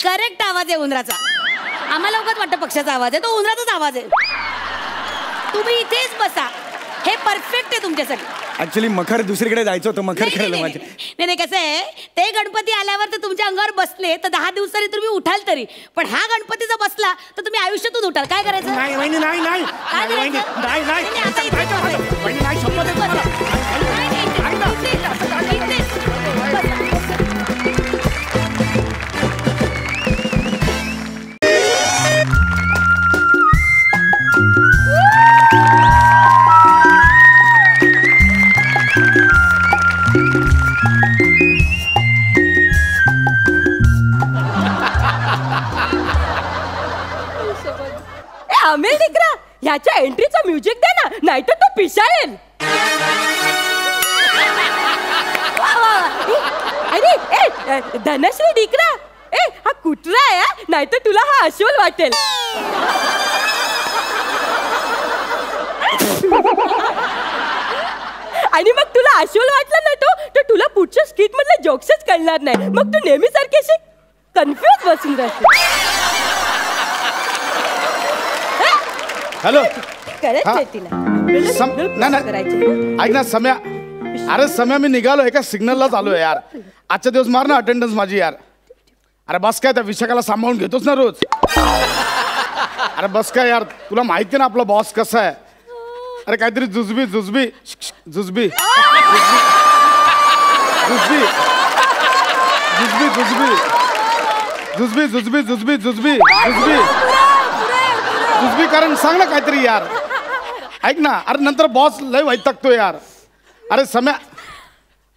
करेक्ट आवाज आहे उंदराचा. आम्हाला उगाच वाटतं पक्षाचा आवाज आहे, तो उंदराचाच आवाज आहे. तुम्ही इथेच बसा. हे परफेक्ट आहे तुमच्यासाठी. ऍक्च्युली मखर दुसरीकडे जायचं होतं. मखर नाही, खेळलं नाही, माझे. नाही कसं आहे, ते गणपती आल्यावर तर तुमच्या अंगावर बसले तर 10 दिवसांनी तुम्ही उठाल तरी, पण हा गणपतीचा बसला तर तुम्ही आयुष्यातून उठाल. काय करायचं? नाही वहिनी नाही नाही काय नाही वहिनी, करायचं? नाही नाही नाही, आता इथे बसायचं. वहिनी नाही शपथ आहे तुम्हाला. नाही, नाही, इथे, इथे, इथे. अमेल डिकरा, ह्याच्या एंट्रीचं म्युझिक दे ना, नाहीतर तो पिसाळेल. अरे धनश्री डिकरा, हा कुत्रा आहे, नाहीतर तुला हा अस्वल वाटेल. आणि मग तुला अस्वल वाटला ना तर तुला पुढच्या स्किट मधले जोक्सच कळणार नाही. मग तू नेहमी सारखी अशी कन्फ्युज बसून राहते. हॅलो. करायचे ऐक ना सम्या. अरे सम्या, मी निघालो एका सिग्नललाच आलोय यार. आजच्या दिवस मार ना अटेंडन्स माझी यार. अरे बस काय, त्या विशाखाला सांभाळून घेतोच ना रोज. अरे बस काय यार, तुला माहिती ना आपला बॉस कसा आहे. अरे काहीतरी जुजबी जुजबी जुजबी जुजबी जुजबी जुजबी जुजबी जुजबी जुजबी जुजबी जुजबी जुजबी कारण सांग ना काहीतरी यार. ऐक ना. अरे नंतर बॉस लय वैतागतो यार. अरे सम्या,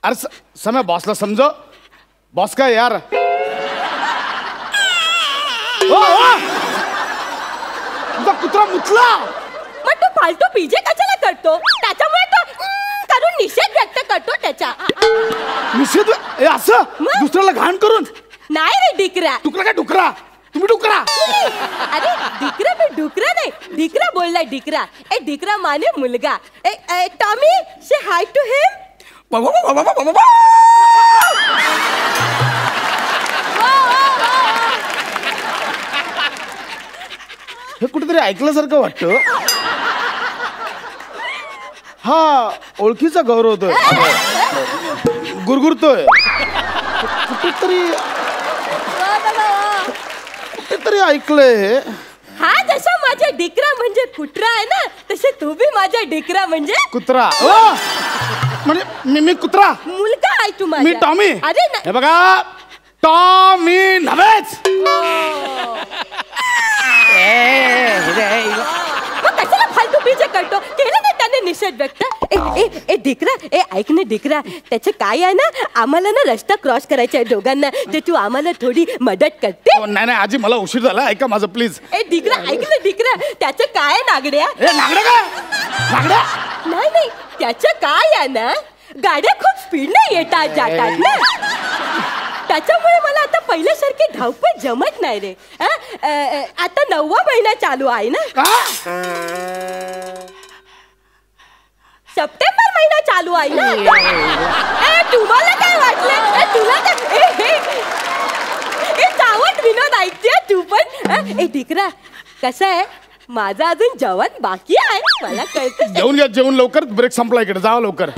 अरे सम्या बॉसला समजव. बॉस काय यार. तुझा कुत्रा मुतला. मग तू फालतू पीजे कशाला करतो? त्याच्यामुळे तो करून निषेध व्यक्त करतो त्याचा. निषेध असं दुसऱ्याला घाण करून? नाही रे डिकरा. डुकरा काय डुकरा? तुम्ही डुकरा. अरे डिकरा मी डुकरा नाही, डिकरा बोललाय. डिकरा ए डिकरा माने मुलगा. ए टॉमी, से हाय टू हिम. हे कुठेतरी ऐकल्यासारखं वाटतं. हा ओळखीचा गौरव होतोय, गुरगुरतोय कुठेतरी ऐकलंय. हा जसा माझा डिकरा म्हणजे कुत्रा आहे ना, तसे तू बी माझा डिकरा म्हणजे कुत्रा म्हणजे मी कुत्रा मुलगा आहे तू मी माझा. टॉमी अरे हे बघा टॉमी नव्हेच मग कशाला फालतू बीजे करतो. केलं ना त्याने निषेध व्यक्त. ए डिकरा ऐक ना डिकरा, त्याचं काय आहे ना, आम्हाला ना रस्ता क्रॉस करायचा आहे दोघांना, तर तू आम्हाला थोडी मदत करते. नाही नाही आजी मला उशीर झाला ऐका माझं प्लीज. ए डिकरा ऐक ना डिकरा, त्याचं काय नागड्या नागड्या काय नागड्या नाही त्याचं काय आहे ना, गाड्या खूप स्पीडने येतात जातात ना, त्याच्यामुळे मला आता पहिल्यासारखी धावपळ जमत नाही रे. आता 9वा महिना चालू आहे ना, सप्टेंबर महिना चालू आहे ना. तुम्हाला काय वाटलं, तुला काय चावट विनोद ऐकते तू पण. डिकरा कसं आहे, माझा अजून जेवण बाकी आहे, मला कळतं. जेवून घ्या जेवण लवकर, ब्रेक संपला इकडे जावा लवकर.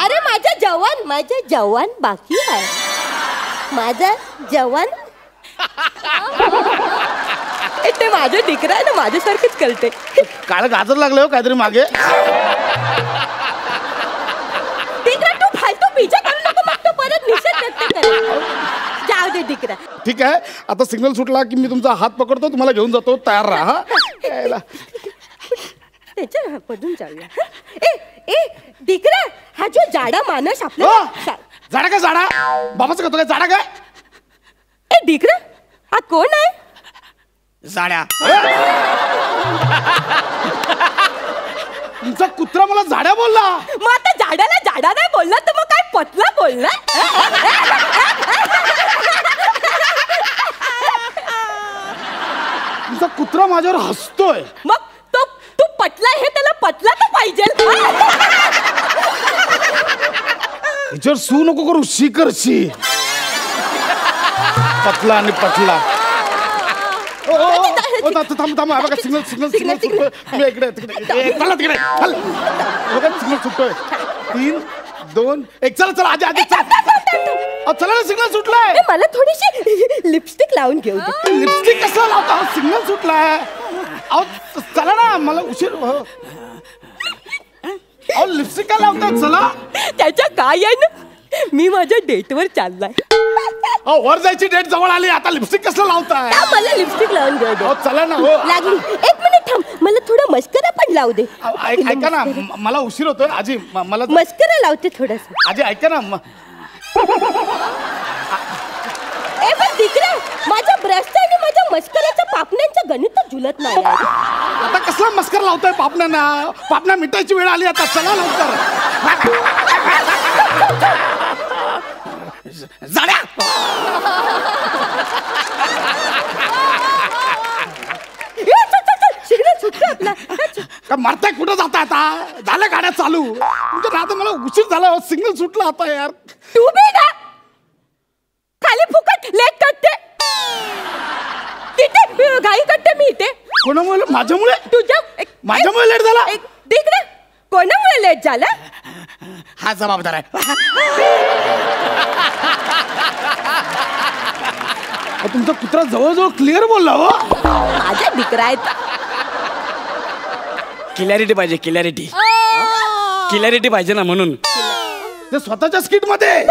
अरे माझं जेवण बाकी आहे, माझं जेवण. ते माझं डिकरा आहे ना, माझ्यासारखंच करते. काळ गाजर लागलं हो काहीतरी मागे. डिकरा तू फालतू पिझ्झा करू नको, मग तू परत निषेध व्यक्त कर. जाऊ दे डिकरा. ठीक आहे आता सिग्नल सुटला की मी तुमचा हात पकडतो, तुम्हाला घेऊन जातो, तयार राहा. यायला. त्याच्या पडून जाऊया. ए डिकरा, हा जो जाडा माणूस आपला झाडा काय झाडा बाबाचं करतो काय झाडा काय. ए डिकरा, हा कोण आहे. जाड्या तुमचा कुत्रा मला झाड्या बोलला. मग आता झाडाला झाडा नाही बोलला तर मग काय पतला बोलला. तुमचा कुत्रा माझ्यावर हसतोय. मग तू पटला हे त्याला पटला तर पाहिजे. याच्यावर सू नको करू, शी कर शी. पतला आणि पटला. थांब बघा सिग्नल सुटतोय. मी इकडे तिकडे सिग्नल सुटतोय. 3, 2, 1 चला आजी चला ना सिग्नल सुटलाय. मला थोडीशी लिपस्टिक लावून घेऊ दे. लिपस्टिक कसं लावता, सिग्नल सुटलाय. अहो चला ना, मला उशीर. अहो लिपस्टिक काय लावतात, चला. त्याच्या काय आहे ना, मी माझ्या डेटवर चाललाय. अहो वर जायची डेट जवळ आली, आता लिपस्टिक कसं लावताय. मला लिपस्टिक लावून घेऊ दे. अहो चला ना. हो लागली. 1 मिनिट थांब, मला थोडं मस्करा पण लावू दे. ऐका ना, मला उशीर होतोय आजी. मला मस्करा लावते थोडासा. आजी ऐका ना. पण डिकरा, माझ्या ब्रशचं आणि माझ्या मस्कराच्या पापण्यांचं गणित जुलत नाही. आता कसला मस्कर लावतोय पापण्यांना. पापण्या मिटायची वेळ आली आता, चला लवकर. जाड्या सिग्नल सुटलं आपला. का मरताय, कुठं जाताय आता. झालं गाड्या चालू. तुमच्या राहता मला उशीर झाला, सिग्नल सुटला आता यार. तू बी ना खाली फुकट लेट करते, तिथे घाई करते मी इथे. कोणामुळे. माझ्यामुळे. माझ्यामुळे लेट झाला. देख ना, कोणामुळे लेट झाला. हा जबाबदार आहे. तुमचा कुत्रा जवळजवळ क्लिअर बोलला हो. माझा डिकरा आहे. क्लॅरिटी पाहिजे, क्लॅरिटी पाहिजे ना, म्हणून ते स्वतःच्या स्किट मध्ये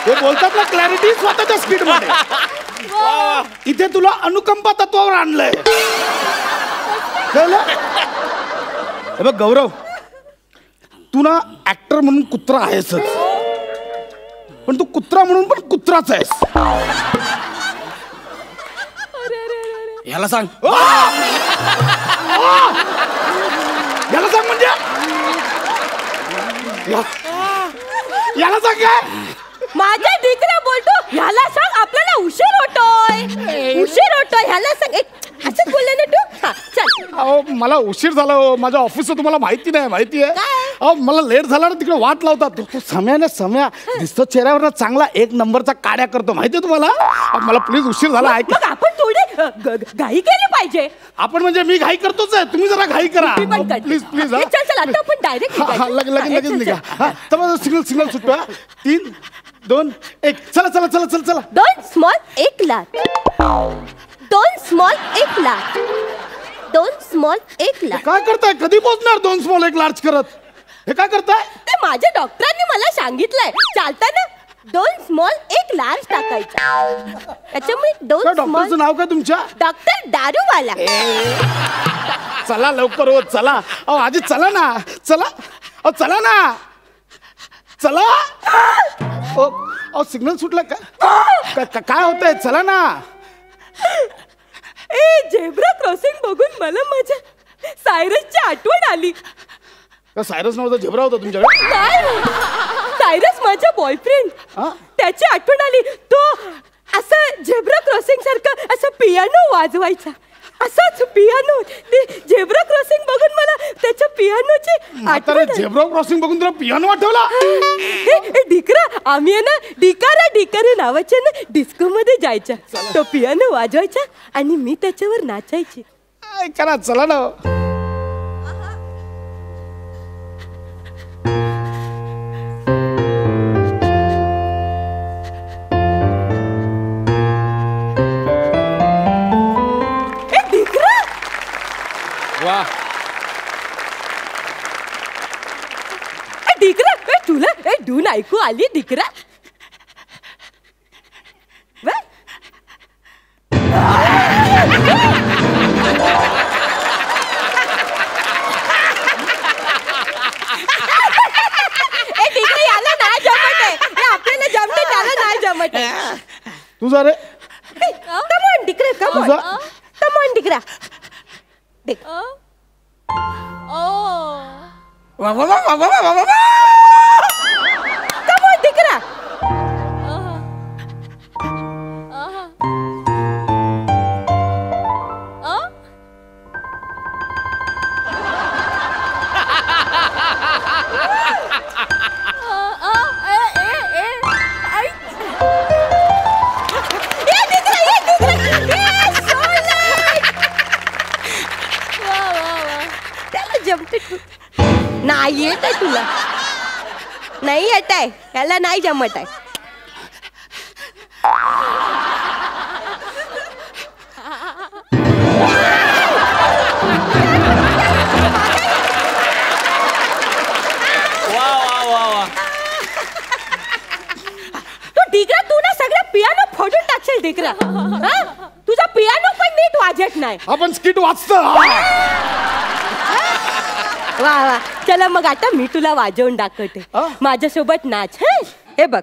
ते बोलतात ना, क्लॅरिटी स्वतःच्या स्किट मध्ये. इथे तुला अनुकंपा तत्वावर आणलंय. हे बघ गौरव, तू ना ऍक्टर म्हणून कुत्रा आहेसच, पण तू कुत्रा म्हणून पण कुत्राच आहेस. याला सांग. याला सांग म्हणजे याला सांग काय. माझा डिकरा बोलतो ह्याला सांग, आपल्याला उशीर होतोय ह्याला सांग. असंच बोलले ना तू. हा चल. अहो मला उशीर झाला हो, माझ्या ऑफिसचं तुम्हाला माहिती नाही. माहिती आहे. अहो मला लेट झाला ना, तिकडे वाट लावतात. तो सम्या दिसतो चेहऱ्यावर ना चांगला 1 नंबरचा काड्या करतो, माहितीये तुम्हाला. मला प्लीज उशीर झाला. मग आपण थोडी घाई केली पाहिजे. आपण म्हणजे मी घाई करतोच आहे, तुम्ही जरा घाई करा प्लीज. चल आता आपण डायरेक्ट लगेच निघा. सिग्नल सुटतो. 3, 2, 1 चला. 2 small 1 lakh. 2 small 1 lakh. 2 small 1 large. काय करताय? कधी पोहोचणार 2 स्मॉल 1 लार्ज करत? हे काय करताय? ते माझ्या डॉक्टरांनी मला सांगितलंय चालताना 2 स्मॉल 1 लार्ज टाकायचा. त्याच्यामुळे 2 काय स्मॉल. डॉक्टरचं नाव काय तुमच्या? डॉक्टर दारूवाला. चला लवकर हो, चला. अहो आजी चला ना, चला. अहो चला ना, चला. अहो सिग्नल सुटला काय होतंय? चला ना. झेब्रा क्रॉसिंग बघून मला माझ्या सायरसची आठवण आली. का सायरस नव्हता, झेब्रा होता तुमच्याकडे? नाही, सायरस माझा बॉयफ्रेंड. त्याची आठवण आली. तो असं झेब्रा क्रॉसिंग सारखं असं पियानो वाजवायचा. असाच पियानो. ते झेब्रा क्रॉसिंग बघून मला त्याच्या पियानोची आठवण आली. झेब्रा क्रॉसिंग बघून तुला पियानो आठवला? डिकरा, आम्ही आहे ना डिकारे नावाच्या ना डिस्को मध्ये जायच्या. तो पियानो वाजवायचा आणि मी त्याच्यावर नाचायची. करा चला ना. डिकरा, तुला धून ऐकू आली डिकरा? याला नाही जमत आहे. आपल्याला जमते, त्याला नाही जमत आहे. तुझा रे? Come on डिकरा, come on डिकरा. डिकरा. नाही येत आहे तुला, नाही येत आहे, त्याला नाही जमत आहे. तू डिकरा, तू ना सगळं पियानो फोडून टाकशील डिकरा. तुझा पियानो पण नीट वाजत नाही. आपण स्किट वाचतो. वा वा, चला मग आता मी तुला वाजवून दाखवते. माझ्यासोबत नाच. हे बघ.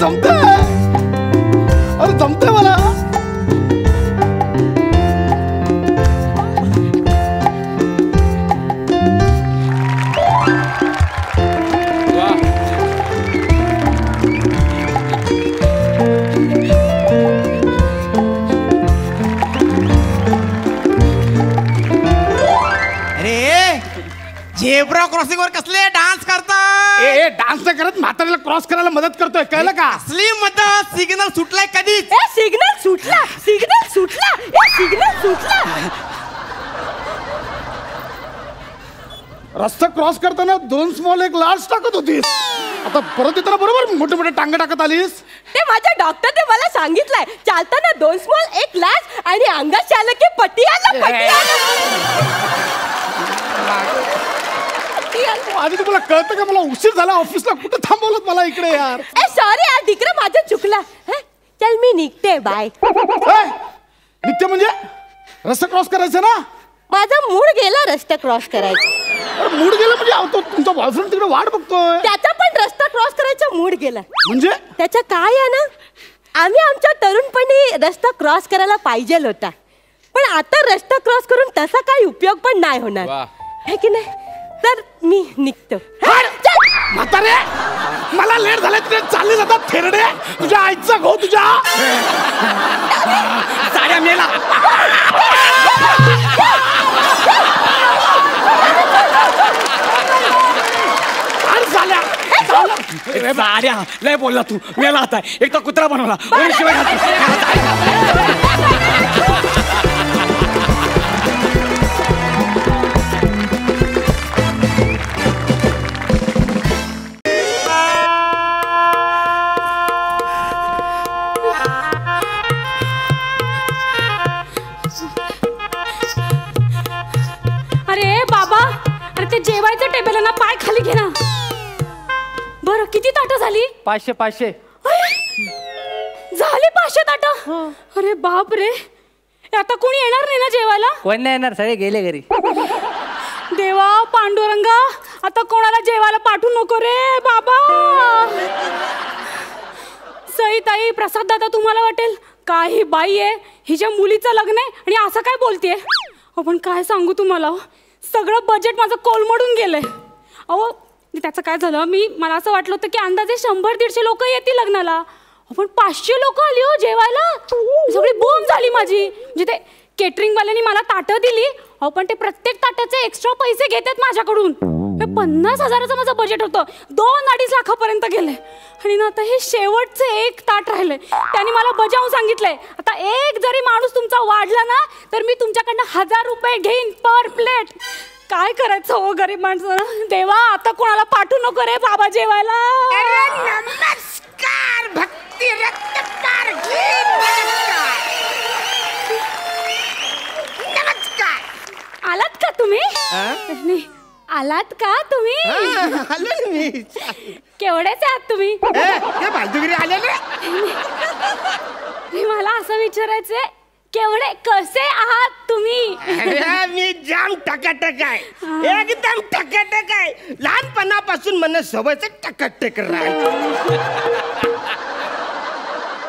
जमतंय, अरे जमतंय मला. झेब्रा क्रॉसिंग वर कसले डान्स करता? ए डान्स नाही करत, म्हाताऱ्याला क्रॉस करायला मदत करतोय, कळलं का? असली मदत. सिग्नल सुटलाय कधीच. सिग्नल सुटला, सिग्नल सुटला, सिग्नल सुटला. रस्ता क्रॉस करताना 2 स्मॉल 1 लार्ज टाकत होतीस, आता परत येताना बरोबर मोठे मोठे टांगे टाकत आलीस. ते माझ्या डॉक्टरने मला सांगितलंय चालताना 2 स्मॉल 1 लार्ज आणि अंगात आलं की पटियाला आधी तुम्हाला कळतं का? मला उशीर झाला ऑफिसला, कुठे थांबवलं मला इकडे यार. सॉरी यार डिकरा, माझं चुकलं. चल मी निघते, बाय. निघते म्हणजे रस्ता क्रॉस करायचा ना? माझा मूड गेला रस्ता क्रॉस करायचा. मूड गेला म्हणजे तुमचा बॉयफ्रेंड तिकडे वाट बघतोय. त्याचा पण रस्ता क्रॉस करायचा मूड गेला. म्हणजे त्याचा काय आहे ना, आम्ही आमच्या तरुणपणी रस्ता क्रॉस करायला पाहिजे होता, पण आता रस्ता क्रॉस करून तसा काही उपयोग पण नाही होणार, है की नाही? तर मी निघतो. म्हातारे, मला लेट झालं, तिथे चालले जातात थेरडे. तुझ्या आईचा घो, तुझ्या साड्या मेला. साड्या लय बोलला तू, मेला आता. एक तर कुत्रा बनवला, शिवाय टेबल आहे ना, पाय खाली घे ना. बरं किती ताटं झाली? 500. झाली 500 ताटं. अरे बाप रे, आता कोणी येणार नाही ना जेवायला? कोण नाही येणार, सगळे गेले घरी. देवा पांडुरंगा, आता कोणाला जेवायला पाठवू नको रे बाबा. सई ताई, प्रसाद दादा, तुम्हाला वाटेल काही बाई आहे, हिच्या मुलीचं लग्न आहे आणि असं काय बोलतेय. आपण काय सांगू तुम्हाला, सगळं बजेट माझं कोलमडून गेलंय. अहो त्याचं काय झालं, मला असं वाटलं होतं की अंदाजे 100-150 लोक येतील लग्नाला. आपण 500 लोक आली हो जेवायला. सगळी बोंब झाली माझी. म्हणजे ते केटरिंगवाल्यांनी मला ताटं दिली, अहो पण ते प्रत्येक ताटाचे एक्स्ट्रा पैसे घेतात माझ्याकडून. 50,000चं माझं बजेट होतं, 2-2.5 लाखापर्यंत गेले. आणि ना आता हे शेवटचं एक ताट राहिलंय. त्यांनी मला बजावून सांगितलंय, आता एक जरी माणूस तुमचा वाढला ना तर मी तुमच्याकडनं 1000 रुपये घेईन पर प्लेट. काय करायचं हो गरीब माणसं. देवा आता कोणाला पाठवू नको रे बाबा जेवायला. नमस्कार भक्ती रक्तकार नमस्कार. आलात का तुम्ही? नाही, आलात का तुम्ही? आलो मी. केवढेच आहात तुम्ही? बाजूगिरी आलेले. मला असं विचारायचंय, केवढे कसे आहात तुम्ही? मी जाम टकाटक आहे, एकदम टकाटक आहे. लहानपणापासून मला सवयच टकाटक राहायचं.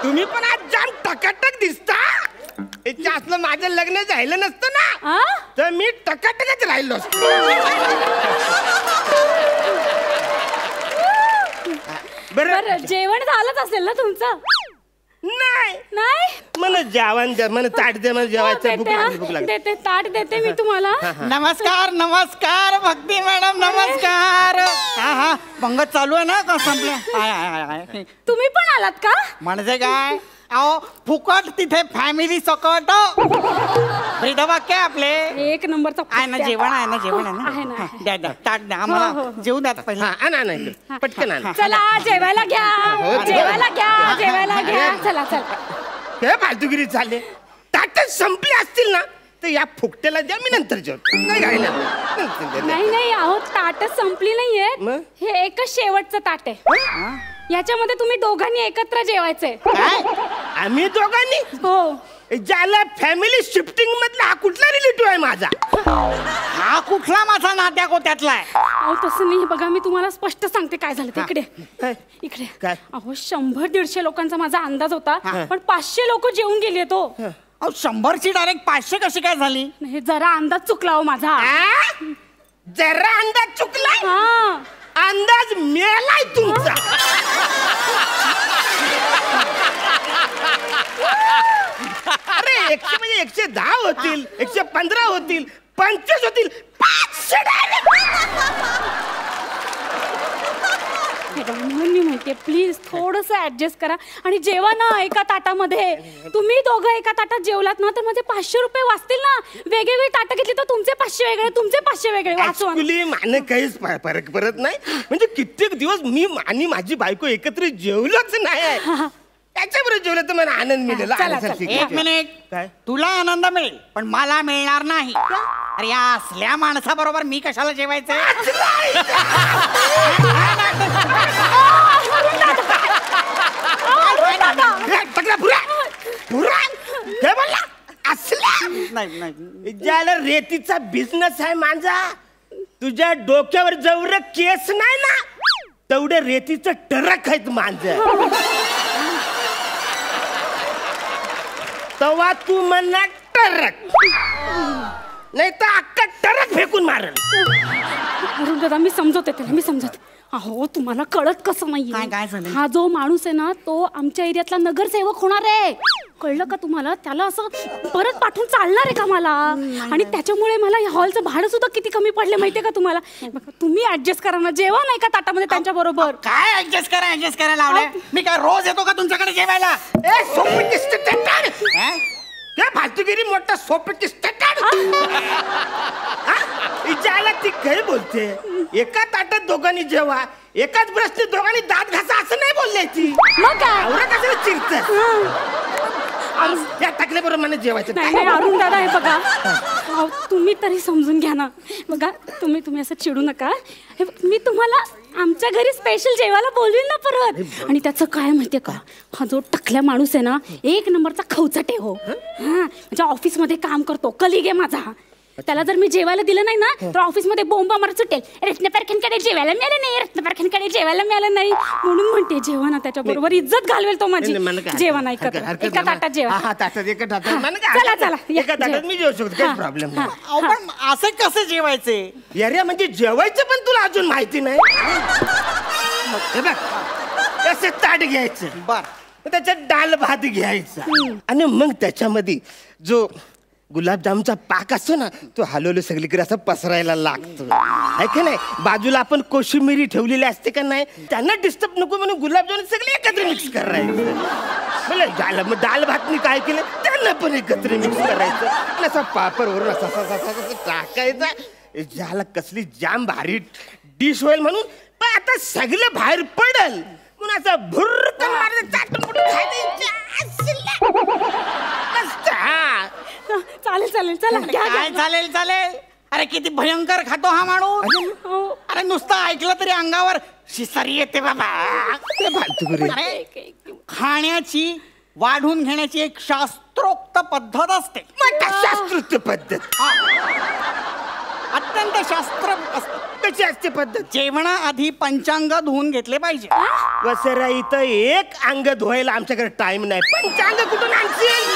तुम्ही पण आज जाम टकाटक दिसता. इच्छा असलं माझं लग्न झालं नसतं ना तर मी टकाटकच राहिलो असतो. बरं जेवण झालंच असेल ना तुमचं? नाही नाही, मला जेवण द्या, मला ताट द्या, मला जेवायचं भूक लागली. देते ताट देते मी तुम्हाला. नमस्कार भक्ती मॅडम, नमस्कार. हा पंगत चालू आहे ना का संपल्या? तुम्ही पण आलात का? म्हणजे काय, अहो फुकट तिथे फॅमिली सकट. वाक्य आपले एक नंबरचा आहे ना, जेवण आहे ना, जेवण आहे ना. द्या ताट द्या आम्हाला, जेवू द्या पहिले. पटकन आणा. चला जेवायला घ्या, जेवायला घ्या, जेवायला घ्या. चला चला. हे फालतूगिरी चालले. ताटच संपले असतील ना तर या फुकट्याला द्या, मी नंतर जेवतो. नाही अहो ताटच संपली नाहीये, हे एकच शेवटचं ताट आहे. याच्यामध्ये तुम्ही दोघांनी एकत्र जेवायचंय. आम्ही दोघांनी? हो. ज्याला फॅमिली शिफ्टिंग मधला हा कुठला रिलेटिव्ह आहे माझा? हा कुठला माझा नात्या गोत्यातला आहे? अहो तसं नाही, बघा मी तुम्हाला स्पष्ट सांगते काय झालं ते. इकडे काय? अहो 100-150 लोकांचा माझा अंदाज होता, पण 500 लोक जेवून गेले. तो अहो 100ची डायरेक्ट 500 कशी काय झाली? नाही, जरा अंदाज चुकला हो माझा. जरा अंदाज चुकला? हा, अंदाज मेलाय तुमचा. अरे 100 म्हणजे 110 होतील, 115 होतील, 25 होतील, 500 मी म्हणते प्लीज थोडस ऍडजस्ट करा आणि जेवा ना एका ताटामध्ये. तुम्ही दोघं एका ताटात जेवलात ना तर माझे 500 रुपये वाचतील ना. वेगवेगळी ताटं घेतली तर तुमचे 500 वेगळे, तुमचे 500 वेगळे. ऍक्च्युली मला काहीच फरक पडत नाही. म्हणजे कित्येक दिवस मी आणि माझी बायको एकत्र जेवलोच नाही. त्याच्याबरोबर जेवलं तर मला आनंद मिळेल. एक मिनिट, तुला आनंद मिळेल पण मला मिळणार नाही. अरे या असल्या माणसाबरोबर मी कशाला जेवायचं? ज्याला रेतीचा बिझनेस आहे माझा, तुझ्या डोक्यावर जेवढं केस नाही ना तेवढे रेतीचं ट्रक आहेत माझं. तेव्हा तू म्हणणार ट्रक, नाही तर अख्खा ट्रक फेकून मारल. अरुण दादा मी समजवते त्याला, मी समजते. अहो तुम्हाला कळत कसं नाहीये, हा जो माणूस आहे ना तो आमच्या एरियातला नगरसेवक होणार आहे. कळलं का तुम्हाला? त्याला असं परत पाठवून चालणार आहे का मला? आणि त्याच्यामुळे मला या हॉलचं भाडं सुद्धा किती कमी पडले माहितीये का तुम्हाला? तुम्ही ऍडजस्ट करा ना, जेवा नाही का ताटामध्ये त्यांच्या बरोबर. काय ऍडजस्ट करायला लावले? मी काय रोज येतो का तुमच्याकडे जेवायला? फालतूगिरी मोठा सोपकिस्ट ज्याला ती काही बोलते. एका ताटात दोघांनी जेवा, एकाच ब्रशने दोघांनी दात घासा असं नाही बोलल्याची. मग काय कसं चिरत या टाकल्याबरोबर मला जेवायचं नाही नाही अरुण दादा हे बघा अहो, तुम्ही तरी समजून घ्या ना बघा तुम्ही असं चिडू नका हे मी तुम्हाला आमच्या घरी स्पेशल जेवायला बोलवीन ना परत आणि त्याचं काय माहितीये का हा जो टकल्या माणूस आहे ना एक नंबरचा खवचटे हो हा म्हणजे ऑफिसमध्ये काम करतो कलिग आहे माझा त्याला जर मी जेवायला दिलं नाही ना तर ऑफिसमध्ये बोंबा मारत सुटेल रत्नपारखेंकडे जेवायला मिळालं नाही रत्नपारखेंकडे जेवायला मिळालं नाही म्हणून म्हणते जेवा ना त्याच्या बरोबर इज्जत घालवेल तो माझी जेवण ऐकत एका ताटात जेवा चला चला एका ताटात मी जेवू शकतो काही प्रॉब्लेम नाही पण असे कसे जेवायचे अरे म्हणजे जेवायचं पण तुला अजून माहिती नाही हे बघ असं ताट घ्यायचं बर त्याच्यात डाल भात घ्यायचा आणि मग त्याच्यामध्ये जो गुलाबजामचा पाक असतो ना तो हलवलं सगळीकडे असं पसरायला लागतो ऐका नाही बाजूला आपण कोशिंबिरी ठेवलेली असते का नाही त्यांना डिस्टर्ब नको म्हणून गुलाबजाम सगळे एकत्र मिक्स करायचं मग डाल भातनी काय केलं त्यांना पण एकत्र मिक्स करायचं आणि असा पापड वरून असा टाकायचा ज्याला कसली जाम भारी डिश होईल म्हणून पण आता सगळं बाहेर पडल म्हणून असं भुर्रकन मारायचं चाटून पुटून चालेल चालेल चला काय चालेल चालेल अरे किती भयंकर खातो हा माणूस अरे नुसतं ऐकलं तरी अंगावर शिसारी येते बाबा अरे खाण्याची वाढून घेण्याची एक शास्त्रोक्त पद्धत असते शास्त्रोक्त पद्धत अत्यंत शास्त्र कशी असते पद्धत जेवणाआधी पंचांग धुवून घेतले पाहिजे वसरा इथं एक अंग धुवायला आमच्याकडे टाइम नाही पंचांग कुठून आणशील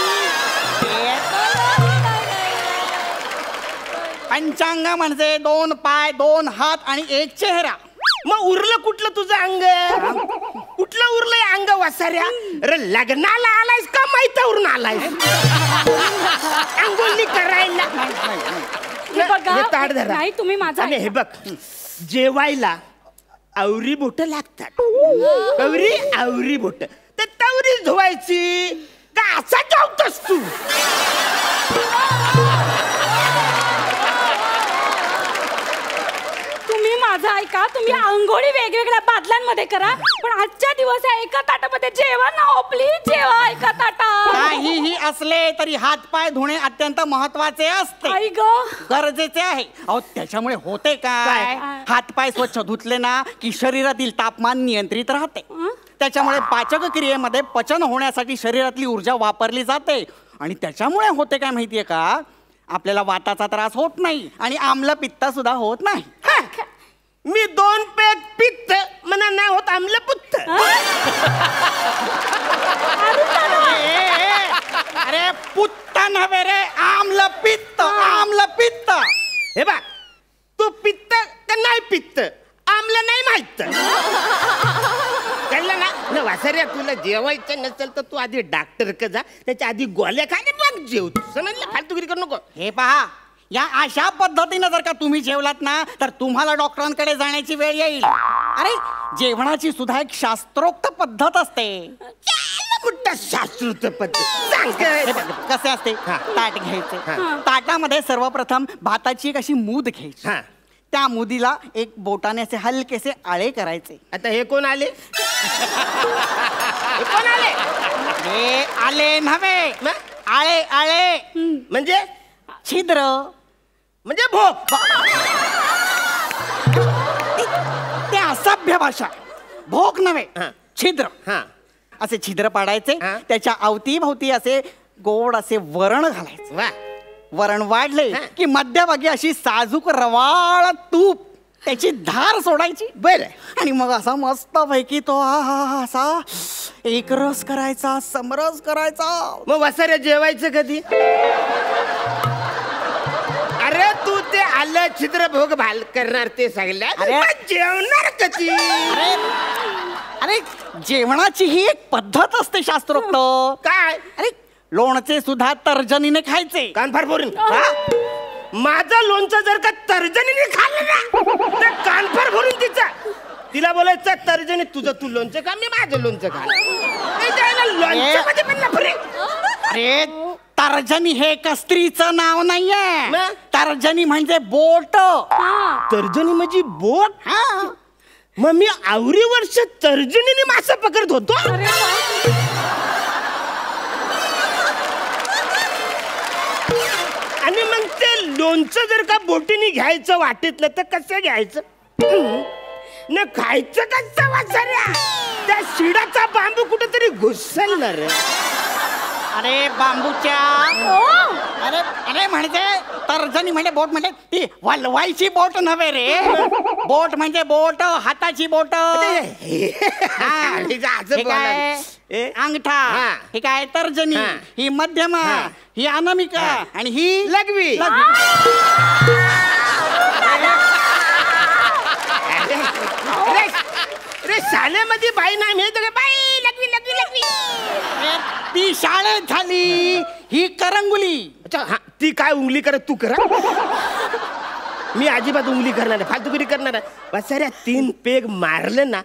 पंचांग म्हणजे 2 पाय 2 हात आणि 1 चेहरा मग उरलं कुठलं तुझं अंग कुठलं उरलंय अंग वसाऱ्या अरे लग्नाला आलायस का माहितीवरून आलायस अंगोली करायला नाही तुम्ही माझा हे बघ जेवायला आवरी बोट लागतात आवरी बोट तर तवरी धुवायची का असा जेवतोस तू तुम्ही माझा ऐका तुम्ही अंघोळी वेगवेगळ्या बादल्यांमध्ये करा पण आजच्या दिवस एका ताटामध्ये जेवा ना हो प्लीज जेवा एका ताटात काहीही असले तरी हातपाय धुणे अत्यंत महत्वाचे असते आई ग गरजेचे आहे अहो त्याच्यामुळे होते काय हातपाय स्वच्छ धुतले ना की शरीरातील तापमान नियंत्रित राहते त्याच्यामुळे पाचक क्रियेमध्ये पचन होण्यासाठी शरीरातली ऊर्जा वापरली जाते आणि त्याच्यामुळे होते काय माहितीये का आपल्याला वाताचा त्रास होत नाही आणि आम्ल पित्त सुद्धा होत नाही मी 2 पेग पित्त म्हणा नाही होत आम्लपुत्त अरे पुत्त नव्हे रे आम्ल पित्त हे बा तू पित्त का नाही पित्त आम्ल नाही माहित कळलं ना वासऱ्या तुला जेवायचं नसेल तर तू आधी डॉक्टर का जा त्याच्या आधी गोळ्या खाणे मग जेव समजलं फालतूगिरी करू नको हे पहा या अशा पद्धतीने जर का तुम्ही जेवलात ना तर तुम्हाला डॉक्टरांकडे जाण्याची वेळ येईल अरे जेवणाची सुद्धा एक शास्त्रोक्त पद्धत असते शास्त्रोक्त पद्धत कसे असते ताट घ्यायचे ताटामध्ये सर्वप्रथम भाताची एक अशी मूद घ्यायची त्या मुदीला एक बोटाने असे हलकेसे आळे करायचे आता हे कोण आले कोण आले हे आले नव्हे आळे आळे म्हणजे छिद्र म्हणजे भोक ते असभ्य भाषा भोक नव्हे छिद्र असे छिद्र पाडायचे त्याच्या अवतीभोवती असे गोड असे वरण घालायचे वरण वाढले की मध्यभागी अशी साजूक रवाळ तूप त्याची धार सोडायची बरं आणि मग असा मस्त पैकी तो असा एक रस करायचा समरस करायचा मग वसाऱ्या जेवायचं कधी अरे तू ते आलं छिद्र भोग भाल करणार ते सांगल्या जेवणार कधी अरे जेवणाची ही एक पद्धत असते शास्त्रोक्त काय अरे लोणचे सुद्धा तर्जनीने खायचे कानफार फोडून माझं लोणचं जर का तर्जनीने खाल्लं ना तर कानफार भरून तिला बोलायचं तर्जनी तुझं तू लोणचं खा मी माझं लोणचं खा अरे तर्जनी हे कस्त्रीचं नाव नाहीये तर्जनी म्हणजे बोट तर्जनी म्हणजे बोट मग मी आवरी वर्ष तर्जनीने मासा पकडत होतो आणि मग ते लोणचं जर का बोटीने घ्यायचं वाटेतलं तर कसं घ्यायचं न खायचं कसं वाचाऱ्या त्या शिडाचा बांबू कुठेतरी घुसलणार. अरे बांबूच्या अरे अरे म्हणते तर्जनी म्हणजे बोट म्हणजे ती वलवायची बोट नव्हे रे. बोट म्हणजे बोट हाताची बोट. अंगठा ही काय तर्जनी ही मध्यमा ही अनामिका आणि ही लघवी. अरे शाळेमध्ये बाई नाही मिळत का बाई लघवी लघवी लघवी. ती शाळेत झाली ही करंगुली. अच्छा हा ती काय उंगली करत तू करा. मी अजिबात उंगली करणार आहे फालतुगिरी करणार आहे. बसाऱ्या 3 पेग मारले ना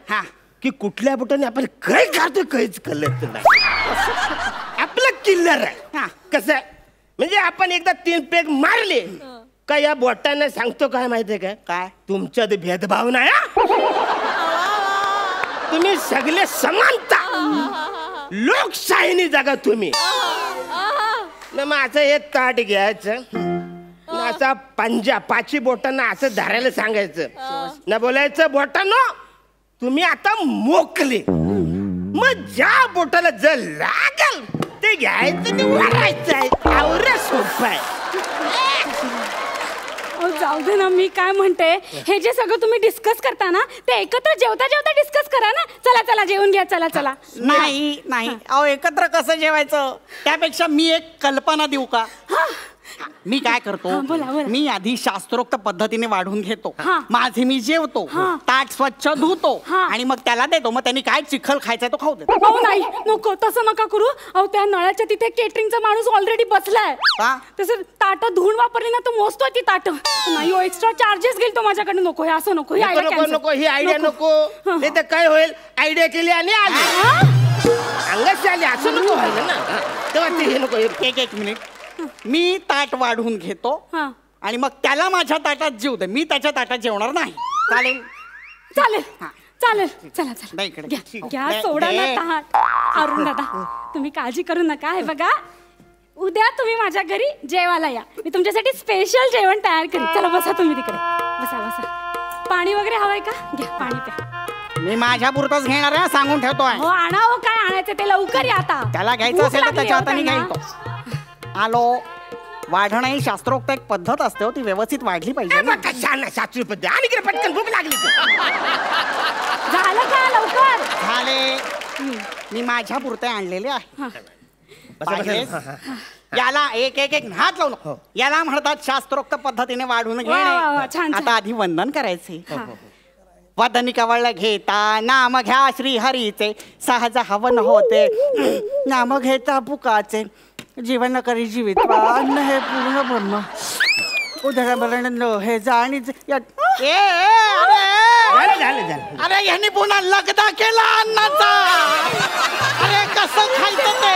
की कुठल्या बोटाने आपण काय करतो काहीच कळत नाही. आपलं किल्लर आहे कसं आहे म्हणजे आपण एकदा 3 पेग मारले का या बोटाने सांगतो काय माहितीये का काय तुमच्यात भेदभाव नाही. तुम्ही सगळे समानता लोकशाहीने जगा तुम्ही. न मग असं हे ताट घ्यायचं असा पंजा 5 बोटांना असं धरायला सांगायचं न बोलायचं बोटांनो तुम्ही आता मोकले. मग ज्या बोटाला जर लागल ते घ्यायचं ते वाढायचं आहे. आवडं सोपं आहे. जाऊ दे ना. मी काय म्हणते हे जे सगळं तुम्ही डिस्कस करता ना ते एकत्र जेवता जेवता डिस्कस करा ना. चला चला जेवून घ्या. चला चला. नाही नाही अहो एकत्र कसं जेवायचं त्यापेक्षा मी एक कल्पना देऊ का. मी काय करतो बोला, बोला. मी आधी शास्त्रोक्त पद्धतीने वाढून घेतो. माझे मी जेवतो ताट स्वच्छ धुतो आणि मग त्याला देतो. मग त्यांनी काय चिखल खायचा तो खाऊ देतो. अहो नाही नको तसं नका करू. अहो त्या नळाच्या तिथे केटरिंगचा माणूस ऑलरेडी बसलाय. तसं ताट धुवून वापरली ना तो मोजतोय ती ताट. नाही हो एक्स्ट्रा चार्जेस घेईल तो माझ्याकडे. नको हे असं नको. नको ही आयडिया नको. ते तर काय होईल आयडिया केली आणि आली अंगाशी आली असं नको व्हायला ना. तेव्हा ते हे नको. एक मिनिट मी ताट वाढून घेतो आणि मग त्याला माझ्या ताटात जेवू दे. मी त्याच्या ताटात जेवणार नाही. चालेल चालेल चालेल. चला चला इकडे घ्या सोडा ना ताट. अरुण दादा तुम्ही काळजी करू नका. हे बघा उद्या तुम्ही माझ्या घरी जेवायला या. मी तुमच्यासाठी स्पेशल जेवण तयार करेन. चला बसा तुम्ही तिकडे. बसा बसा. पाणी वगैरे हवंय का घ्या पाणी प्या. मी माझ्या पुरतच घेणार आहे सांगून ठेवतोय. हो आणा हो काय आणायचं ते लवकर या आता. त्याला घ्यायचं असेल तर त्याच्या हाताने घ्यायचो. आलो वाढणं ही शास्त्रोक्त एक पद्धत असते ती व्यवस्थित वाढली पाहिजे. शास्त्रीय पद्धत आणि पटकन भूक लागली. झालं का लवकर झाले. मी माझ्या पुरते आणलेले आहे. याला एक एक एक हात लावून याला म्हणतात शास्त्रोक्त पद्धतीने वाढून घेणे. आता आधी वंदन करायचे. वदनी कवळ घेता नाम घ्या श्री हरीचे सहज हवन होते नाम घेता पुकाचे जीवन करी जीवित अन्न हे पूर्ण ब्रह्म उदरभरण हे जाणी अरे यांनी पुन्हा लगदा केला अन्नाचा. अरे कसं खायचं ते